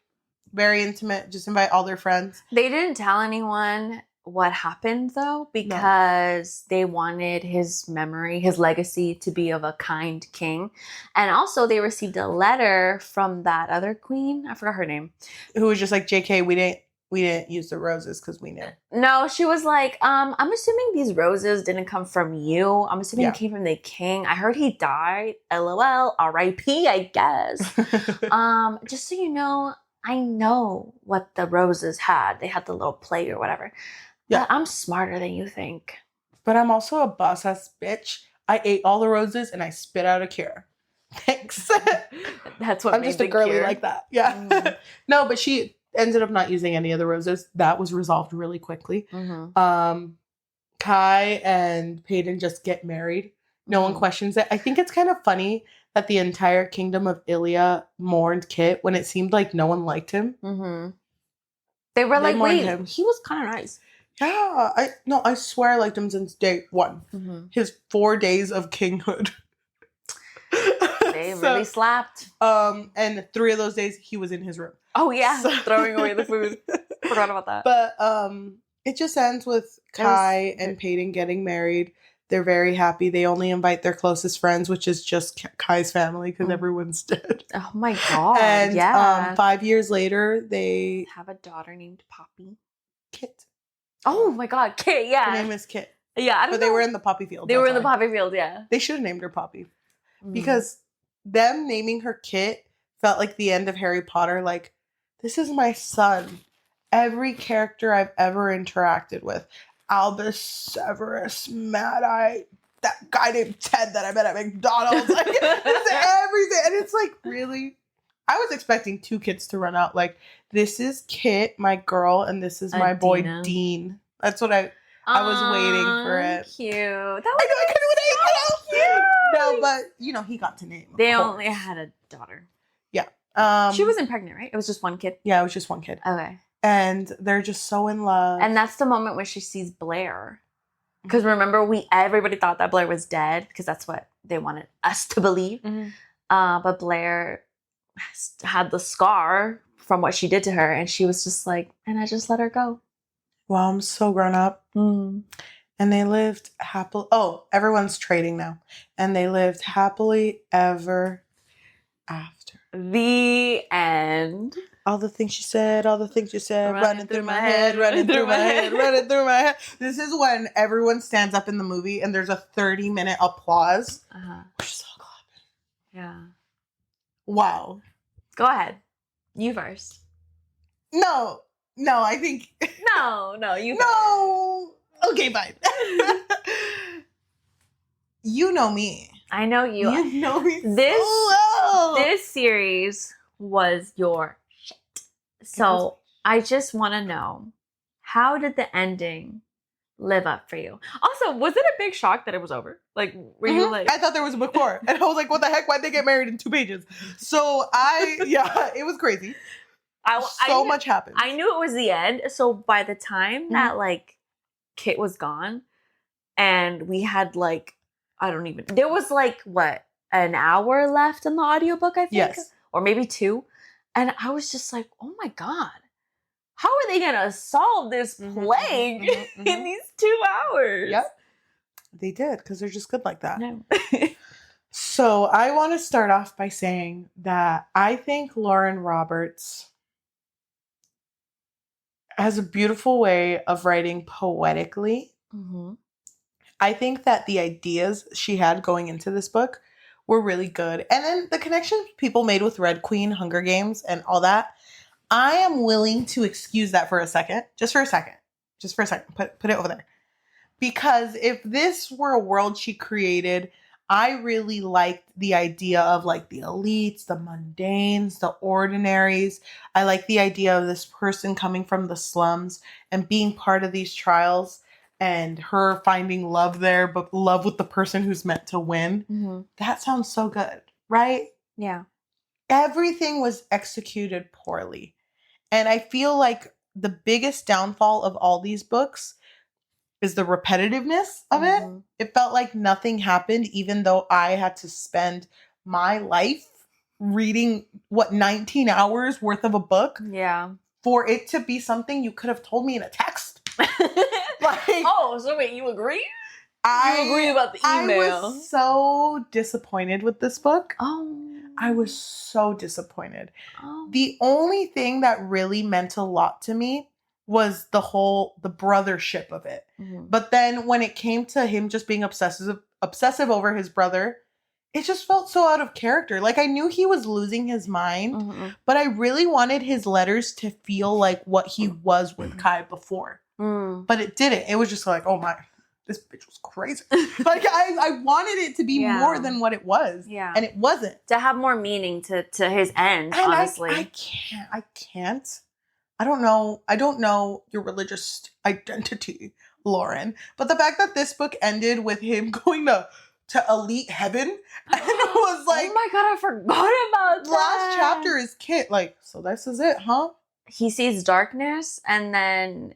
Very intimate. Just invite all their friends. They didn't tell anyone what happened, though, because they wanted his memory, his legacy to be of a kind king. And also, they received a letter from that other queen. I forgot her name. Who was just like, JK, we didn't use the roses because we knew. No, she was like, I'm assuming these roses didn't come from you. I'm assuming it came from the king. I heard he died. LOL. R.I.P. I guess. Just so you know, I know what the roses had. They had the little plate or whatever. Yeah. But I'm smarter than you think. But I'm also a boss-ass bitch. I ate all the roses and I spit out a cure. Thanks. That's what I'm just a girly cure. like that. Yeah. No, but she ended up not using any of the roses. That was resolved really quickly. Kai and Peyton just get married. No one questions it. I think it's kind of funny that the entire kingdom of Ilya mourned Kit when it seemed like no one liked him. They were like, wait, him. He was kind of nice. Yeah. I swear I liked him since day one. His 4 days of kinghood. They really slapped. And 3 of those days he was in his room. Oh yeah, throwing away the food. Forgot about that. But it just ends with Kai and Peyton getting married. They're very happy. They only invite their closest friends, which is just Kai's family because everyone's dead. Oh my god! And 5 years later, they have a daughter named Poppy. Kit. Oh my god, Kit! Yeah, her name is Kit. Yeah, I don't know. They were in the poppy field. They were in the poppy field. Yeah, they should have named her Poppy because them naming her Kit felt like the end of Harry Potter. Like, this is my son. Every character I've ever interacted with. Albus, Severus, Mad Eye, that guy named Ted that I met at McDonald's. Like, it's everything. And it's like, really? I was expecting 2 kids to run out. Like, this is Kit, my girl, and this is my boy, Dean. That's what I was waiting for it. Cute. That was I couldn't so cute. No, but, he got to name. They only had a daughter. Yeah. She wasn't pregnant, right? It was just one kid? Yeah, it was just one kid. Okay. And they're just so in love. And that's the moment when she sees Blair. Because remember, everybody thought that Blair was dead because that's what they wanted us to believe. But Blair had the scar from what she did to her. And she was just like, and I just let her go. Well, I'm so grown up. And they lived happily. Oh, everyone's trading now. And they lived happily ever after. The end. All the things she said, running through my head, running through my head, running through my head. This is when everyone stands up in the movie and there's a 30-minute applause. We're just all clapping. Yeah. Wow. Go ahead. You first. No, I think... No, you first. No! Okay, fine. You know me. I know you. You know me this, so well. This series was your shit. So I just want to know, how did the ending live up for you? Also, was it a big shock that it was over? Like, were you like... I thought there was a book 4. And I was like, what the heck? Why'd they get married in 2 pages? So it was crazy. Much happened. I knew it was the end. So by the time that, like, Kit was gone and we had, like, there was like, what, an hour left in the audiobook, I think? Yes. Or maybe 2. And I was just like, oh my God, how are they going to solve this plague in these 2 hours? Yep. They did, because they're just good like that. No. So I want to start off by saying that I think Lauren Roberts has a beautiful way of writing poetically. I think that the ideas she had going into this book were really good. And then the connections people made with Red Queen, Hunger Games, and all that. I am willing to excuse that for a second. Just for a second. Put it over there. Because if this were a world she created, I really liked the idea of like the elites, the mundanes, the ordinaries. I like the idea of this person coming from the slums and being part of these trials and her finding love there, but love with the person who's meant to win. Mm-hmm. That sounds so good, right? Yeah. Everything was executed poorly. And I feel like the biggest downfall of all these books is the repetitiveness of it. It felt like nothing happened, even though I had to spend my life reading, 19 hours worth of a book? Yeah. For it to be something you could have told me in a text. Oh, so wait, you agree? You agree about the email? I was so disappointed with this book. Oh. I was so disappointed. Oh. The only thing that really meant a lot to me was the brothership of it. Mm-hmm. But then when it came to him just being obsessive over his brother, it just felt so out of character. Like, I knew he was losing his mind, but I really wanted his letters to feel like what he was with Kai before. But it didn't. It was just like, oh my, this bitch was crazy. Like, I wanted it to be more than what it was. Yeah. And it wasn't. To have more meaning to his end, and honestly. I can't. I don't know your religious identity, Lauren. But the fact that this book ended with him going to elite heaven and it was like, oh my god, I forgot about that. Last chapter is Kit. Like, so this is it, huh? He sees darkness and then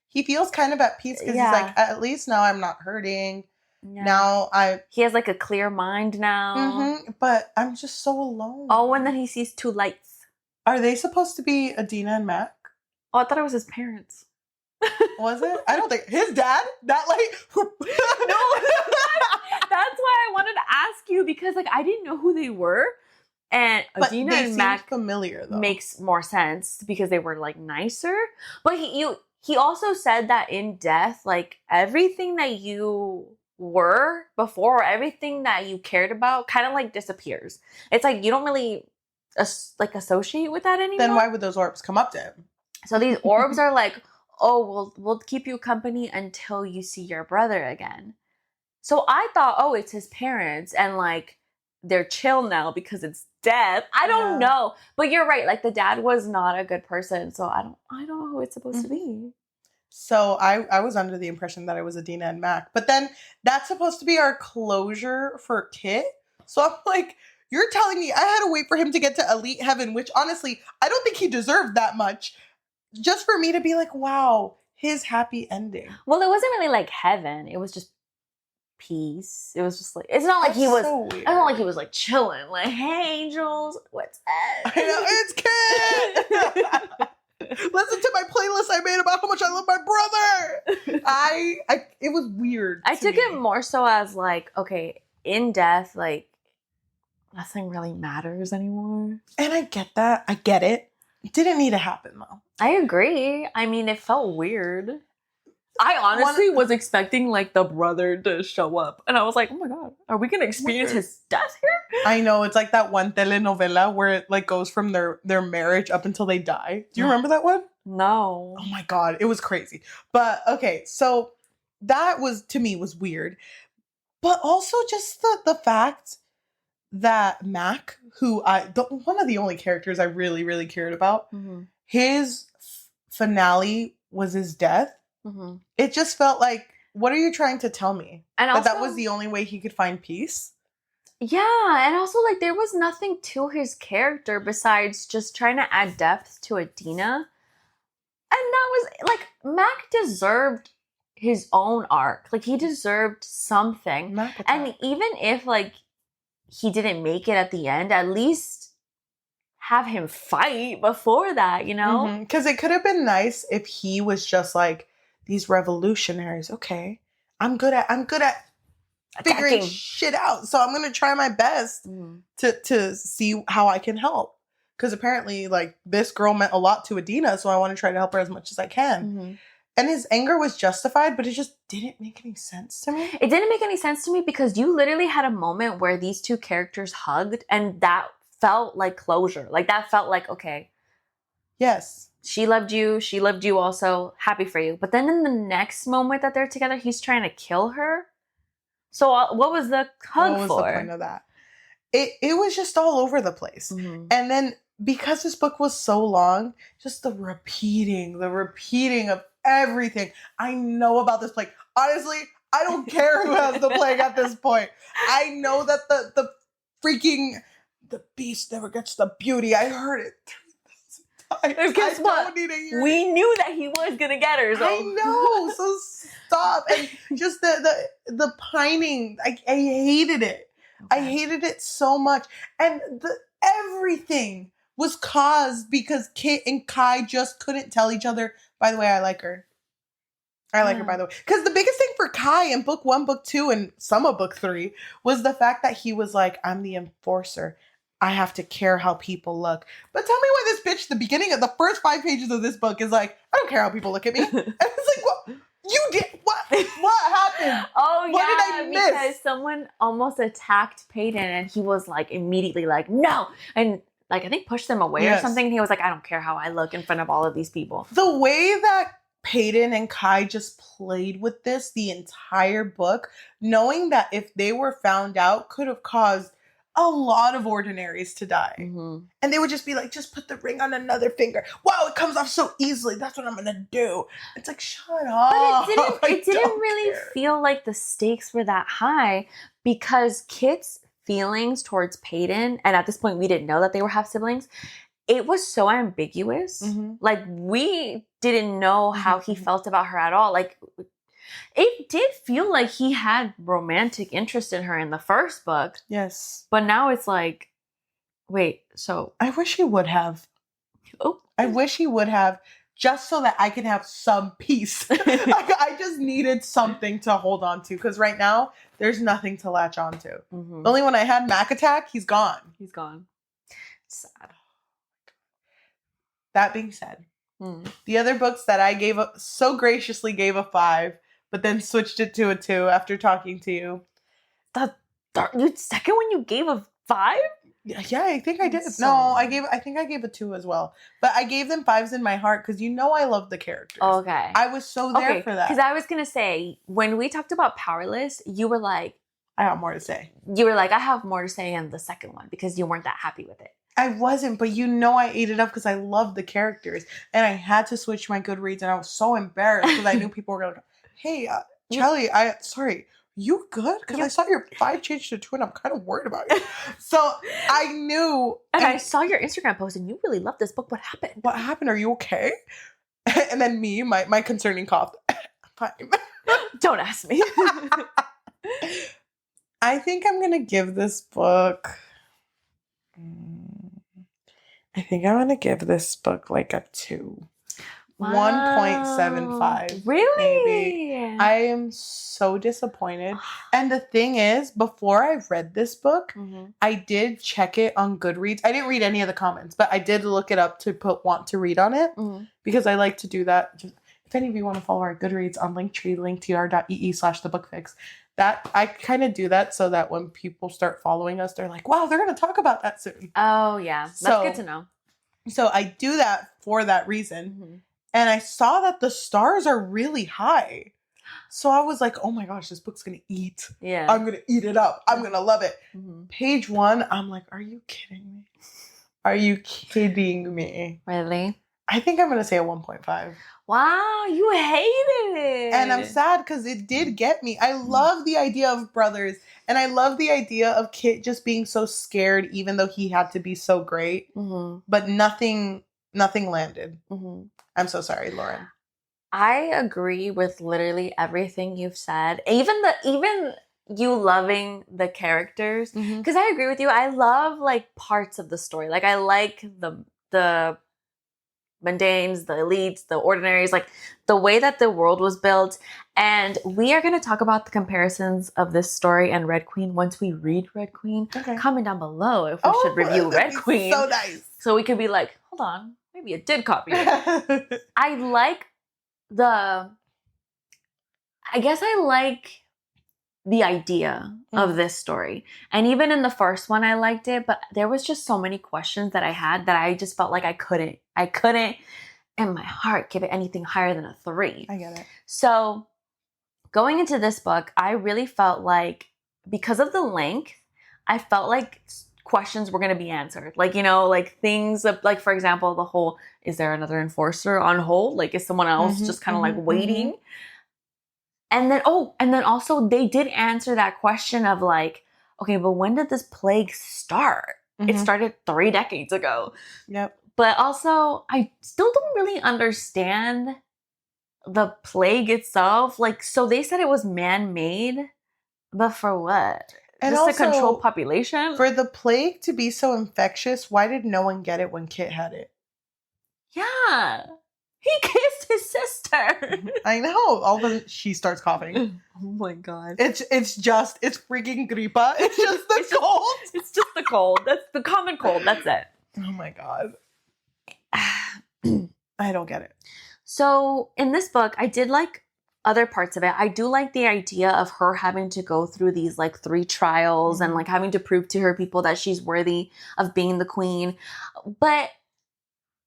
he feels kind of at peace because he's like, at least now I'm not hurting. Yeah. Now he has like a clear mind now. Mm-hmm, but I'm just so alone. Oh, and then he sees two lights. Are they supposed to be Adina and Mac? Oh, I thought it was his parents. Was it? I don't think his dad. That light. No, that's why I wanted to ask you because like I didn't know who they were, and Adina and Mac familiar though. Makes more sense because they were like nicer. But he also said that in death, like everything that you were before, everything that you cared about, kind of like disappears. It's like you don't really associate with that anymore. Then why would those orbs come up to him? So these orbs are like, oh, we'll keep you company until you see your brother again. So I thought, oh, it's his parents and like they're chill now because it's death. I don't know. But you're right. Like the dad was not a good person. So I don't know who it's supposed to be. So I was under the impression that it was Adina and Mac. But then that's supposed to be our closure for Kit. So I'm like, you're telling me I had to wait for him to get to elite heaven, which honestly, I don't think he deserved that much. Just for me to be like, wow, his happy ending. Well, it wasn't really like heaven. It was just peace. It was just like, it's not like he was, so weird. I don't like he was like chilling. Like, hey, angels, what's up? I know, it's Kid! Listen to my playlist I made about how much I love my brother! It was weird. I took it more so as like, okay, in death, like, nothing really matters anymore. And I get that. I get it. It didn't need to happen, though. I agree. I mean, it felt weird. I honestly was expecting, like, the brother to show up. And I was like, oh, my God. Are we going to experience his death here? I know. It's like that one telenovela where it, like, goes from their marriage up until they die. Do you remember that one? No. Oh, my God. It was crazy. But, okay. So, that was, to me, was weird. But also just the fact that Mac, who one of the only characters I really, really cared about, his finale was his death. It just felt like, what are you trying to tell me? And also, that was the only way he could find peace? Yeah, and also, like, there was nothing to his character besides just trying to add depth to Adina. And that was, like, Mac deserved his own arc. Like, he deserved something. And even if, like, he didn't make it at the end, at least have him fight before that, you know? Because it could have been nice if he was just like, these revolutionaries, okay, I'm good at figuring shit out, so I'm gonna try my best to see how I can help. Because apparently, like, this girl meant a lot to Adina, so I want to try to help her as much as I can. And his anger was justified, but it just didn't make any sense to me. It didn't make any sense to me because you literally had a moment where these two characters hugged and that felt like closure. Like, that felt like, okay, Yes. She loved you also, happy for you. But then in the next moment that they're together, he's trying to kill her. So what was the hug What was for? the point of that? It was just all over the place. Mm-hmm. And then because this book was so long, just the repeating of everything. I know about this plague. Honestly, I don't care who has the plague at this point. I know that the freaking the beast never gets the beauty. I heard it 3,000 times. Guess what? We knew that he was gonna get her. So. I know. So stop. And just the pining. I hated it. Okay. I hated it so much. And everything was caused because Kit and Kai just couldn't tell each other, by the way, I like her. I like her, by the way. Because the biggest thing for Kai in book 1, book 2, and some of book 3 was the fact that he was like, I'm the enforcer. I have to care how people look. But tell me why this bitch, the beginning of the first 5 pages of this book is like, I don't care how people look at me. And it's like, what? You did what? What happened? Oh, what yeah, did I miss? Because someone almost attacked Peyton and he was like immediately like, no. And like, I think pushed them away or something. And he was like, I don't care how I look in front of all of these people. The way that Peyton and Kai just played with this the entire book, knowing that if they were found out could have caused a lot of ordinaries to die. Mm-hmm. And they would just be like, just put the ring on another finger. Wow, it comes off so easily. That's what I'm going to do. It's like, shut up. But it didn't really feel like the stakes were that high because Kit's feelings towards Peyton, and at this point we didn't know that they were half siblings, it was so ambiguous. Mm-hmm. Like, we didn't know how he felt about her at all. Like, it did feel like he had romantic interest in her in the first book. Yes. But now it's like, wait, so... I wish he would have. Oh. I wish he would have, just so that I can have some peace. I just needed something to hold on to, because right now, there's nothing to latch on to. Mm-hmm. Only when I had Mac Attack, he's gone. He's gone. Sad. That being said, the other books that I so graciously gave a 5, but then switched it to a 2 after talking to you. The second one you gave a 5? Yeah, I think I did. I think I gave a 2 as well. But I gave them 5s in my heart because you know I love the characters. Okay. I was so there for that. Because I was going to say, when we talked about Powerless, you were like... I have more to say. You were like, I have more to say in the second one because you weren't that happy with it. I wasn't, but you know I ate it up because I love the characters. And I had to switch my Goodreads, and I was so embarrassed because I knew people were going to go, hey, Cheli, sorry, you good? Because I saw your 5 change to 2, and I'm kind of worried about you. So I knew. And I saw your Instagram post, and you really loved this book. What happened? What happened? Are you okay? And then me, my concerning cough. I'm fine. Don't ask me. I think I'm going to give this book... I think I'm going to give this book like a 2. Wow. 1.75. Really? Maybe. I am so disappointed. And the thing is, before I read this book, I did check it on Goodreads. I didn't read any of the comments, but I did look it up to want to read on it because I like to do that. Just, if any of you want to follow our Goodreads on Linktree, linktr.ee/thebookfix. That I kind of do that so that when people start following us, they're like, wow, they're going to talk about that soon. Oh, yeah. That's good to know. So I do that for that reason. And I saw that the stars are really high. So I was like, oh my gosh, this book's going to eat. Yeah. I'm going to eat it up. I'm going to love it. Page 1, I'm like, are you kidding me? Are you kidding me? Really? I think I'm going to say a 1.5. Wow, you hated it. And I'm sad because it did get me. I love the idea of brothers. And I love the idea of Kit just being so scared, even though he had to be so great. But nothing landed. I'm so sorry, Lauren. I agree with literally everything you've said. Even you loving the characters. Because I agree with you. I love like parts of the story. Like I like the mundanes, the elites, the ordinaries, like the way that the world was built. And we are going to talk about the comparisons of this story and Red Queen once we read Red Queen. Okay. Comment down below if we should review Red Queen. So nice. So we could be like, hold on, maybe it did copy it. I like the idea of this story. And even in the first one, I liked it, but there was just so many questions that I had that I just felt like I I couldn't in my heart give it anything higher than a 3. I get it. So going into this book, I really felt like, because of the length, I felt like questions were going to be answered. Like, you know, like things of, like, for example, the whole, is there another enforcer on hold? Like, is someone else just kind of like waiting? And then, and then also they did answer that question of like, okay, but when did this plague start? It started 3 decades ago. Yep. But also, I still don't really understand the plague itself. Like, so they said it was man-made, but for what? And just also, to control population? For the plague to be so infectious, why did no one get it when Kit had it? Yeah. He kissed his sister. I know. All of a sudden, she starts coughing. Oh my god. It's freaking gripa. It's just the cold. It's just the cold. That's the common cold. That's it. Oh my god. I don't get it. So in this book, I did like other parts of it. I do like the idea of her having to go through these like 3 trials and like having to prove to her people that she's worthy of being the queen. But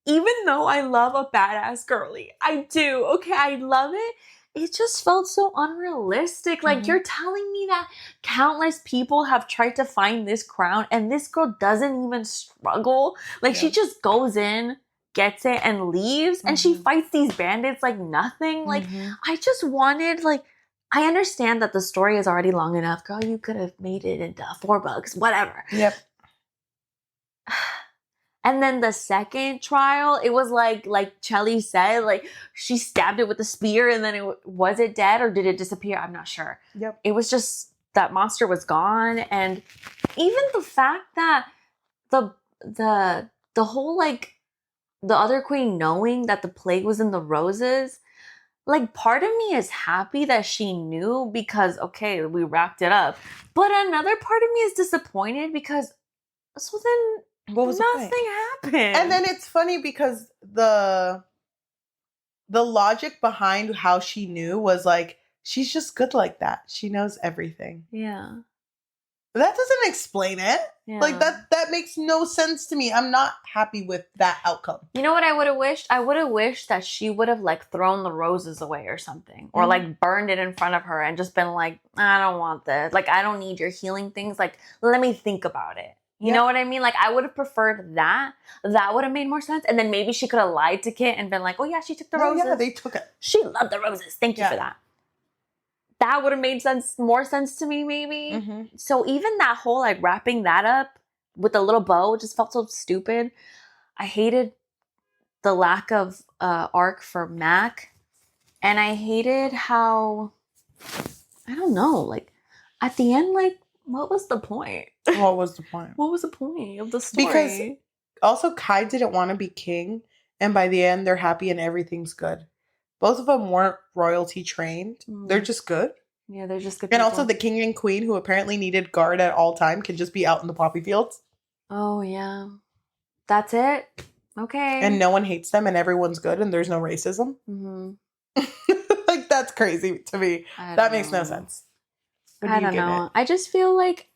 even though I love a badass girly, I do. Okay, I love it. It just felt so unrealistic. Like, you're telling me that countless people have tried to find this crown and this girl doesn't even struggle. Like, she just goes in, gets it, and leaves. And she fights these bandits like nothing. Like, I just wanted, like, I understand that the story is already long enough. Girl, you could have made it into 4 books, whatever. Yep. And then the second trial, it was like Cheli said, like she stabbed it with a spear and then was it dead or did it disappear? I'm not sure. Yep. It was just that monster was gone. And even the fact that the whole, like, the other queen knowing that the plague was in the roses, like, part of me is happy that she knew because, okay, we wrapped it up. But another part of me is disappointed because, so then what was nothing happened. And then it's funny because the logic behind how she knew was like, she's just good like that. She knows everything. Yeah. But that doesn't explain it. Yeah. Like, that makes no sense to me. I'm not happy with that outcome. You know what I would have wished? I would have wished that she would have, like, thrown the roses away or something. Or, like, burned it in front of her and just been like, I don't want this. Like, I don't need your healing things. Like, let me think about it. You know what I mean? Like, I would have preferred that. That would have made more sense. And then maybe she could have lied to Kit and been like, oh, yeah, she took the roses. Yeah, they took it. She loved the roses. Thank you for that. That would have made more sense to me, maybe. So even that whole, like, wrapping that up with a little bow just felt so stupid. I hated the lack of arc for Mac. And I hated how, I don't know, like, at the end, like, what was the point? What was the point? What was the point of the story? Because also Kai didn't want to be king, and by the end they're happy and everything's good. Both of them weren't royalty trained. They're just good. Yeah, they're just good And people. also the king and queen, who apparently needed guard at all time, can just be out in the poppy fields. Oh, yeah. That's it? Okay. And no one hates them and everyone's good and there's no racism. Like, that's crazy to me. That makes no sense. I don't know. I just feel like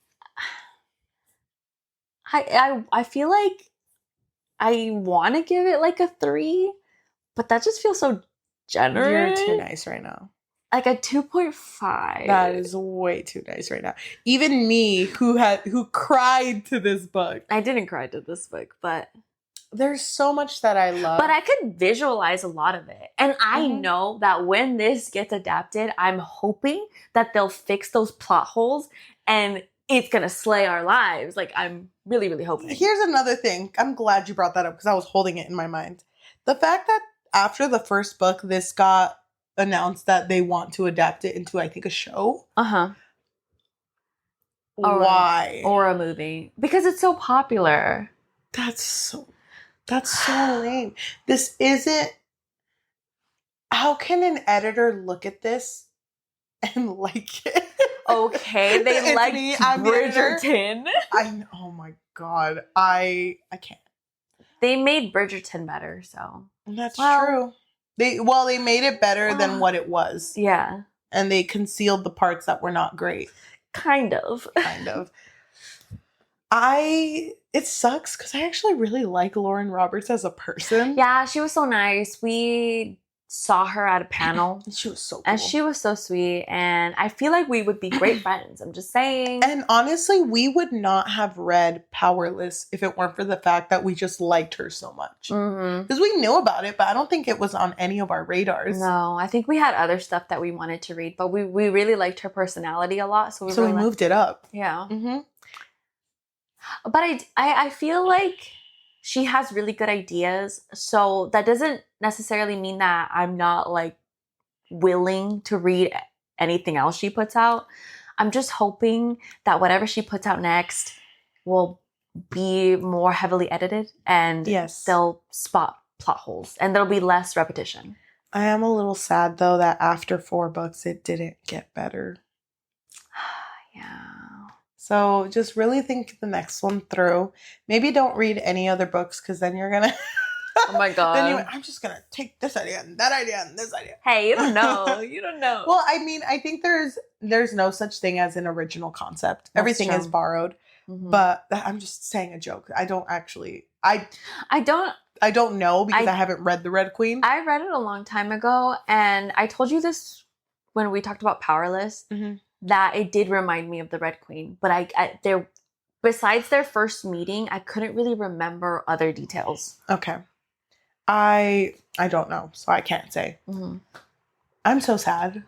I feel like I want to give it like a 3, but that just feels so generous. You're too nice right now. Like a 2.5. That is way too nice right now. Even me, who cried to this book. I didn't cry to this book, but there's so much that I love. But I could visualize a lot of it. And I know that when this gets adapted, I'm hoping that they'll fix those plot holes and it's going to slay our lives. Like, I'm really, really hoping. Here's another thing. I'm glad you brought that up because I was holding it in my mind. The fact that after the first book, this got announced that they want to adapt it into, I think, a show. Why? Or a movie. Because it's so popular. That's so lame. This isn't... How can an editor look at this and like it? Okay, they like Bridgerton. Oh my god. I can't. They made Bridgerton better, so. That's true. They made it better than what it was. Yeah. And they concealed the parts that were not great. Kind of. It sucks because I actually really like Lauren Roberts as a person. Yeah, she was so nice. We saw her at a panel. She was so cool. And she was so sweet. And I feel like we would be great friends. I'm just saying. And honestly, we would not have read Powerless if it weren't for the fact that we just liked her so much. Because we knew about it, but I don't think it was on any of our radars. No, I think we had other stuff that we wanted to read, but we really liked her personality a lot. So we moved it up. Yeah. But I feel like she has really good ideas. So that doesn't necessarily mean that I'm not like willing to read anything else she puts out. I'm just hoping that whatever she puts out next will be more heavily edited and they'll spot plot holes and there'll be less repetition. I am a little sad though that after 4 books it didn't get better. Yeah. So just really think the next one through. Maybe don't read any other books because then you're gonna oh my god. Then I'm just gonna take this idea and that idea and this idea. Hey, you don't know. You don't know. Well, I mean, I think there's no such thing as an original concept. That's everything true. is borrowed. But I'm just saying a joke. I don't actually I don't know because I haven't read The Red Queen. I read it a long time ago and I told you this when we talked about Powerless. That it did remind me of The Red Queen, but I besides their first meeting, I couldn't really remember other details. Okay. I don't know, so I can't say. I'm so sad.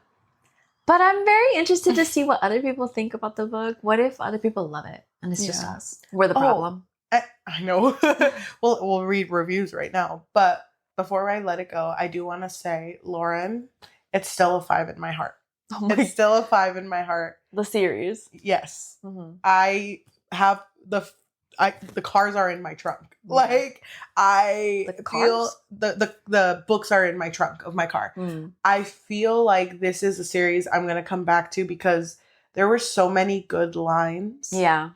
But I'm very interested to see what other people think about the book. What if other people love it and it's just us? We're the problem. I know. We'll read reviews right now, but before I let it go, I do want to say, Lauren, it's still a 5 in my heart. It's still a 5 in my heart. The series. Yes. I have the cars are in my trunk. Like I feel the books are in my trunk of my car. I feel like this is a series I'm going to come back to because there were so many good lines. Yeah.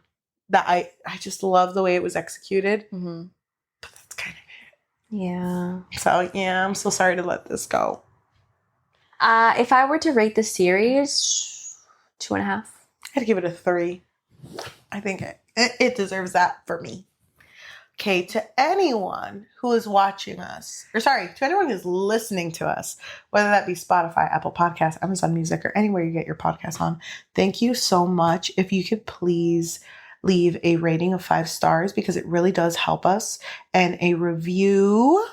That I just love the way it was executed. But that's kind of it. Yeah. So yeah, I'm so sorry to let this go. If I were to rate the series, 2.5. I'd give it a 3. I think it deserves that for me. Okay, to anyone who is watching us, to anyone who's listening to us, whether that be Spotify, Apple Podcasts, Amazon Music, or anywhere you get your podcasts on, thank you so much. If you could please leave a rating of 5 stars because it really does help us, and a review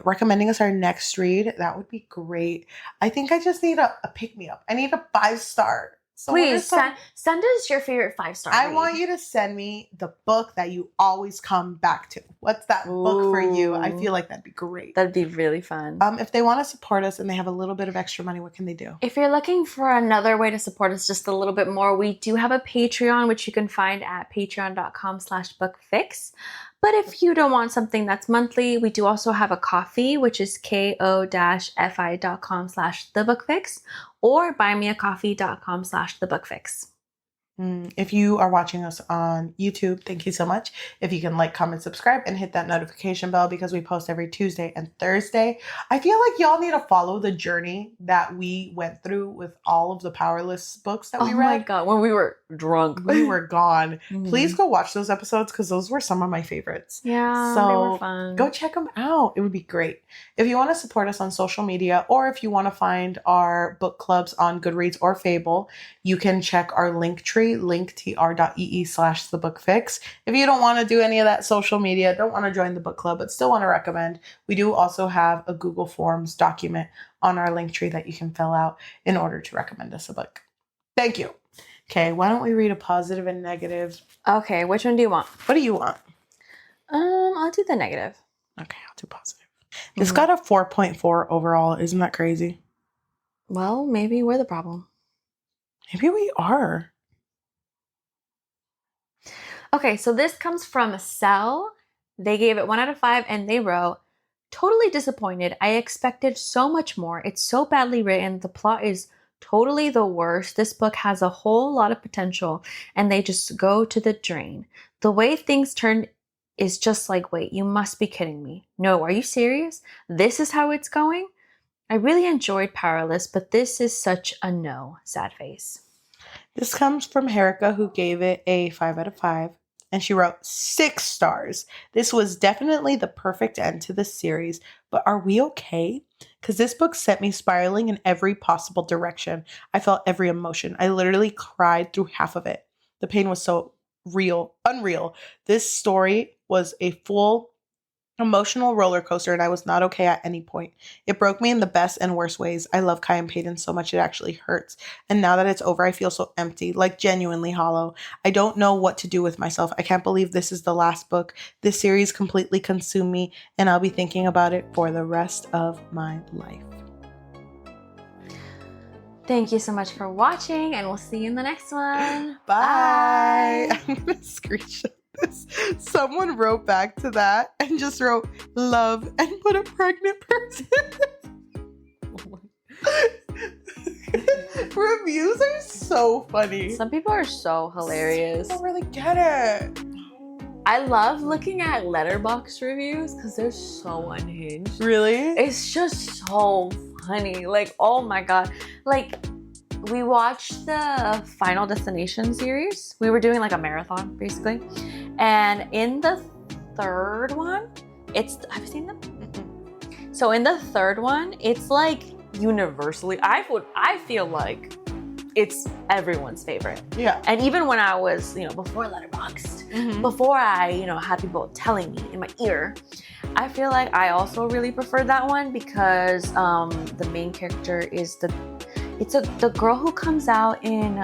recommending us our next read, that would be great. I think I just need a pick-me-up. I need a 5-star. So please send us your favorite 5-star. I want you to send me the book that you always come back to. What's that book for you? I feel like that'd be great. That'd be really fun. If they want to support us and they have a little bit of extra money, what can they do? If you're looking for another way to support us just a little bit more, we do have a Patreon, which you can find at patreon.com/bookfix. But if you don't want something that's monthly, we do also have a Ko-fi, which is ko-fi.com/thebookfix, or buymeacoffee.com/thebookfix. If you are watching us on YouTube, thank you so much. If you can like, comment, subscribe, and hit that notification bell because we post every Tuesday and Thursday. I feel like y'all need to follow the journey that we went through with all of the Powerless books that we read. Oh my god, when we were drunk. We were gone. Please go watch those episodes because those were some of my favorites. Yeah, so they were fun. Go check them out. It would be great. If you want to support us on social media, or if you want to find our book clubs on Goodreads or Fable, you can check our link tree, linktr.ee/thebookfix. If you don't want to do any of that social media, don't want to join the book club, but still want to recommend, we do also have a Google Forms document on our link tree that you can fill out in order to recommend us a book. Thank you. Okay, why don't we read a positive and negative? Okay, which one do you want? What do you want? I'll do the negative. Okay, I'll do positive. This got a 4.4 overall. Isn't that crazy? Well, maybe we're the problem. Maybe we are. Okay, so this comes from Cell. They gave it 1 out of 5 and they wrote, "Totally disappointed. I expected so much more. It's so badly written. The plot is totally the worst. This book has a whole lot of potential and they just go to the drain. The way things turn is just like, wait, you must be kidding me. No, are you serious? This is how it's going? I really enjoyed Powerless, but this is such a no. Sad face." This comes from Herika, who gave it a 5 out of 5. And she wrote 6 stars. This was definitely the perfect end to this series. But are we okay? Because this book sent me spiraling in every possible direction. I felt every emotion. I literally cried through half of it. The pain was so unreal. This story was a full emotional roller coaster, and I was not okay at any point. It broke me in the best and worst ways. I love Kai and Peyton so much it actually hurts. And now that it's over, I feel so empty, like genuinely hollow. I don't know what to do with myself. I can't believe this is the last book. This series completely consumed me, and I'll be thinking about it for the rest of my life. Thank you so much for watching, and we'll see you in the next one. Bye. I'm going to screenshot this. Someone wrote back to that and just wrote love and put a pregnant person. Reviews are so funny. Some people are so hilarious. I don't really get it. I love looking at Letterboxd reviews because they're so unhinged. Really? It's just so funny. Like, oh my god. Like, we watched the Final Destination series. We were doing like a marathon, basically. And in the third one, have you seen them? Mm-mm. So in the third one, it's like universally, I feel like it's everyone's favorite. Yeah. And even when I was, before Letterboxd, before I, had people telling me in my ear, I feel like I also really preferred that one because the main character is the girl who comes out in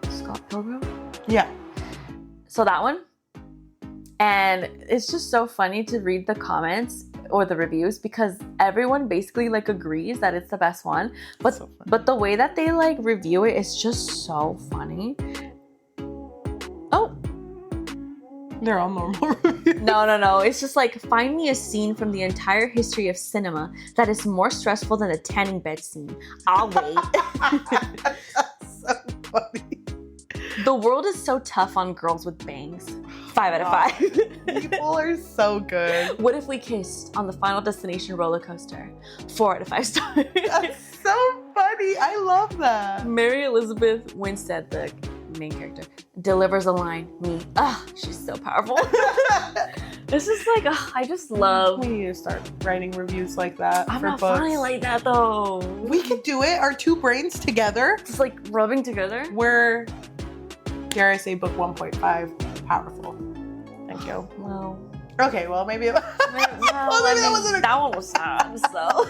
Scott Pilgrim. Yeah. So that one. And it's just so funny to read the comments or the reviews because everyone basically like agrees that it's the best one. But the way that they like review it is just so funny. Oh. They're all normal reviews. No. It's just like, find me a scene from the entire history of cinema that is more stressful than a tanning bed scene. I'll wait. That's so funny. The world is so tough on girls with bangs. 5 out of 5. People are so good. What if we kissed on the Final Destination roller coaster? 4 out of 5 stars. That's so funny. I love that. Mary Elizabeth Winstead, the main character, delivers a line. Me. She's so powerful. This is like, I just love. We need to start writing reviews like that. I'm for not books. funny like that though. We could do it. Our two brains together. Just like rubbing together. We're, dare I say, book 1.5 powerful. Thank you. No. Okay, well maybe. Well, Well, maybe that wasn't that one was sad. So.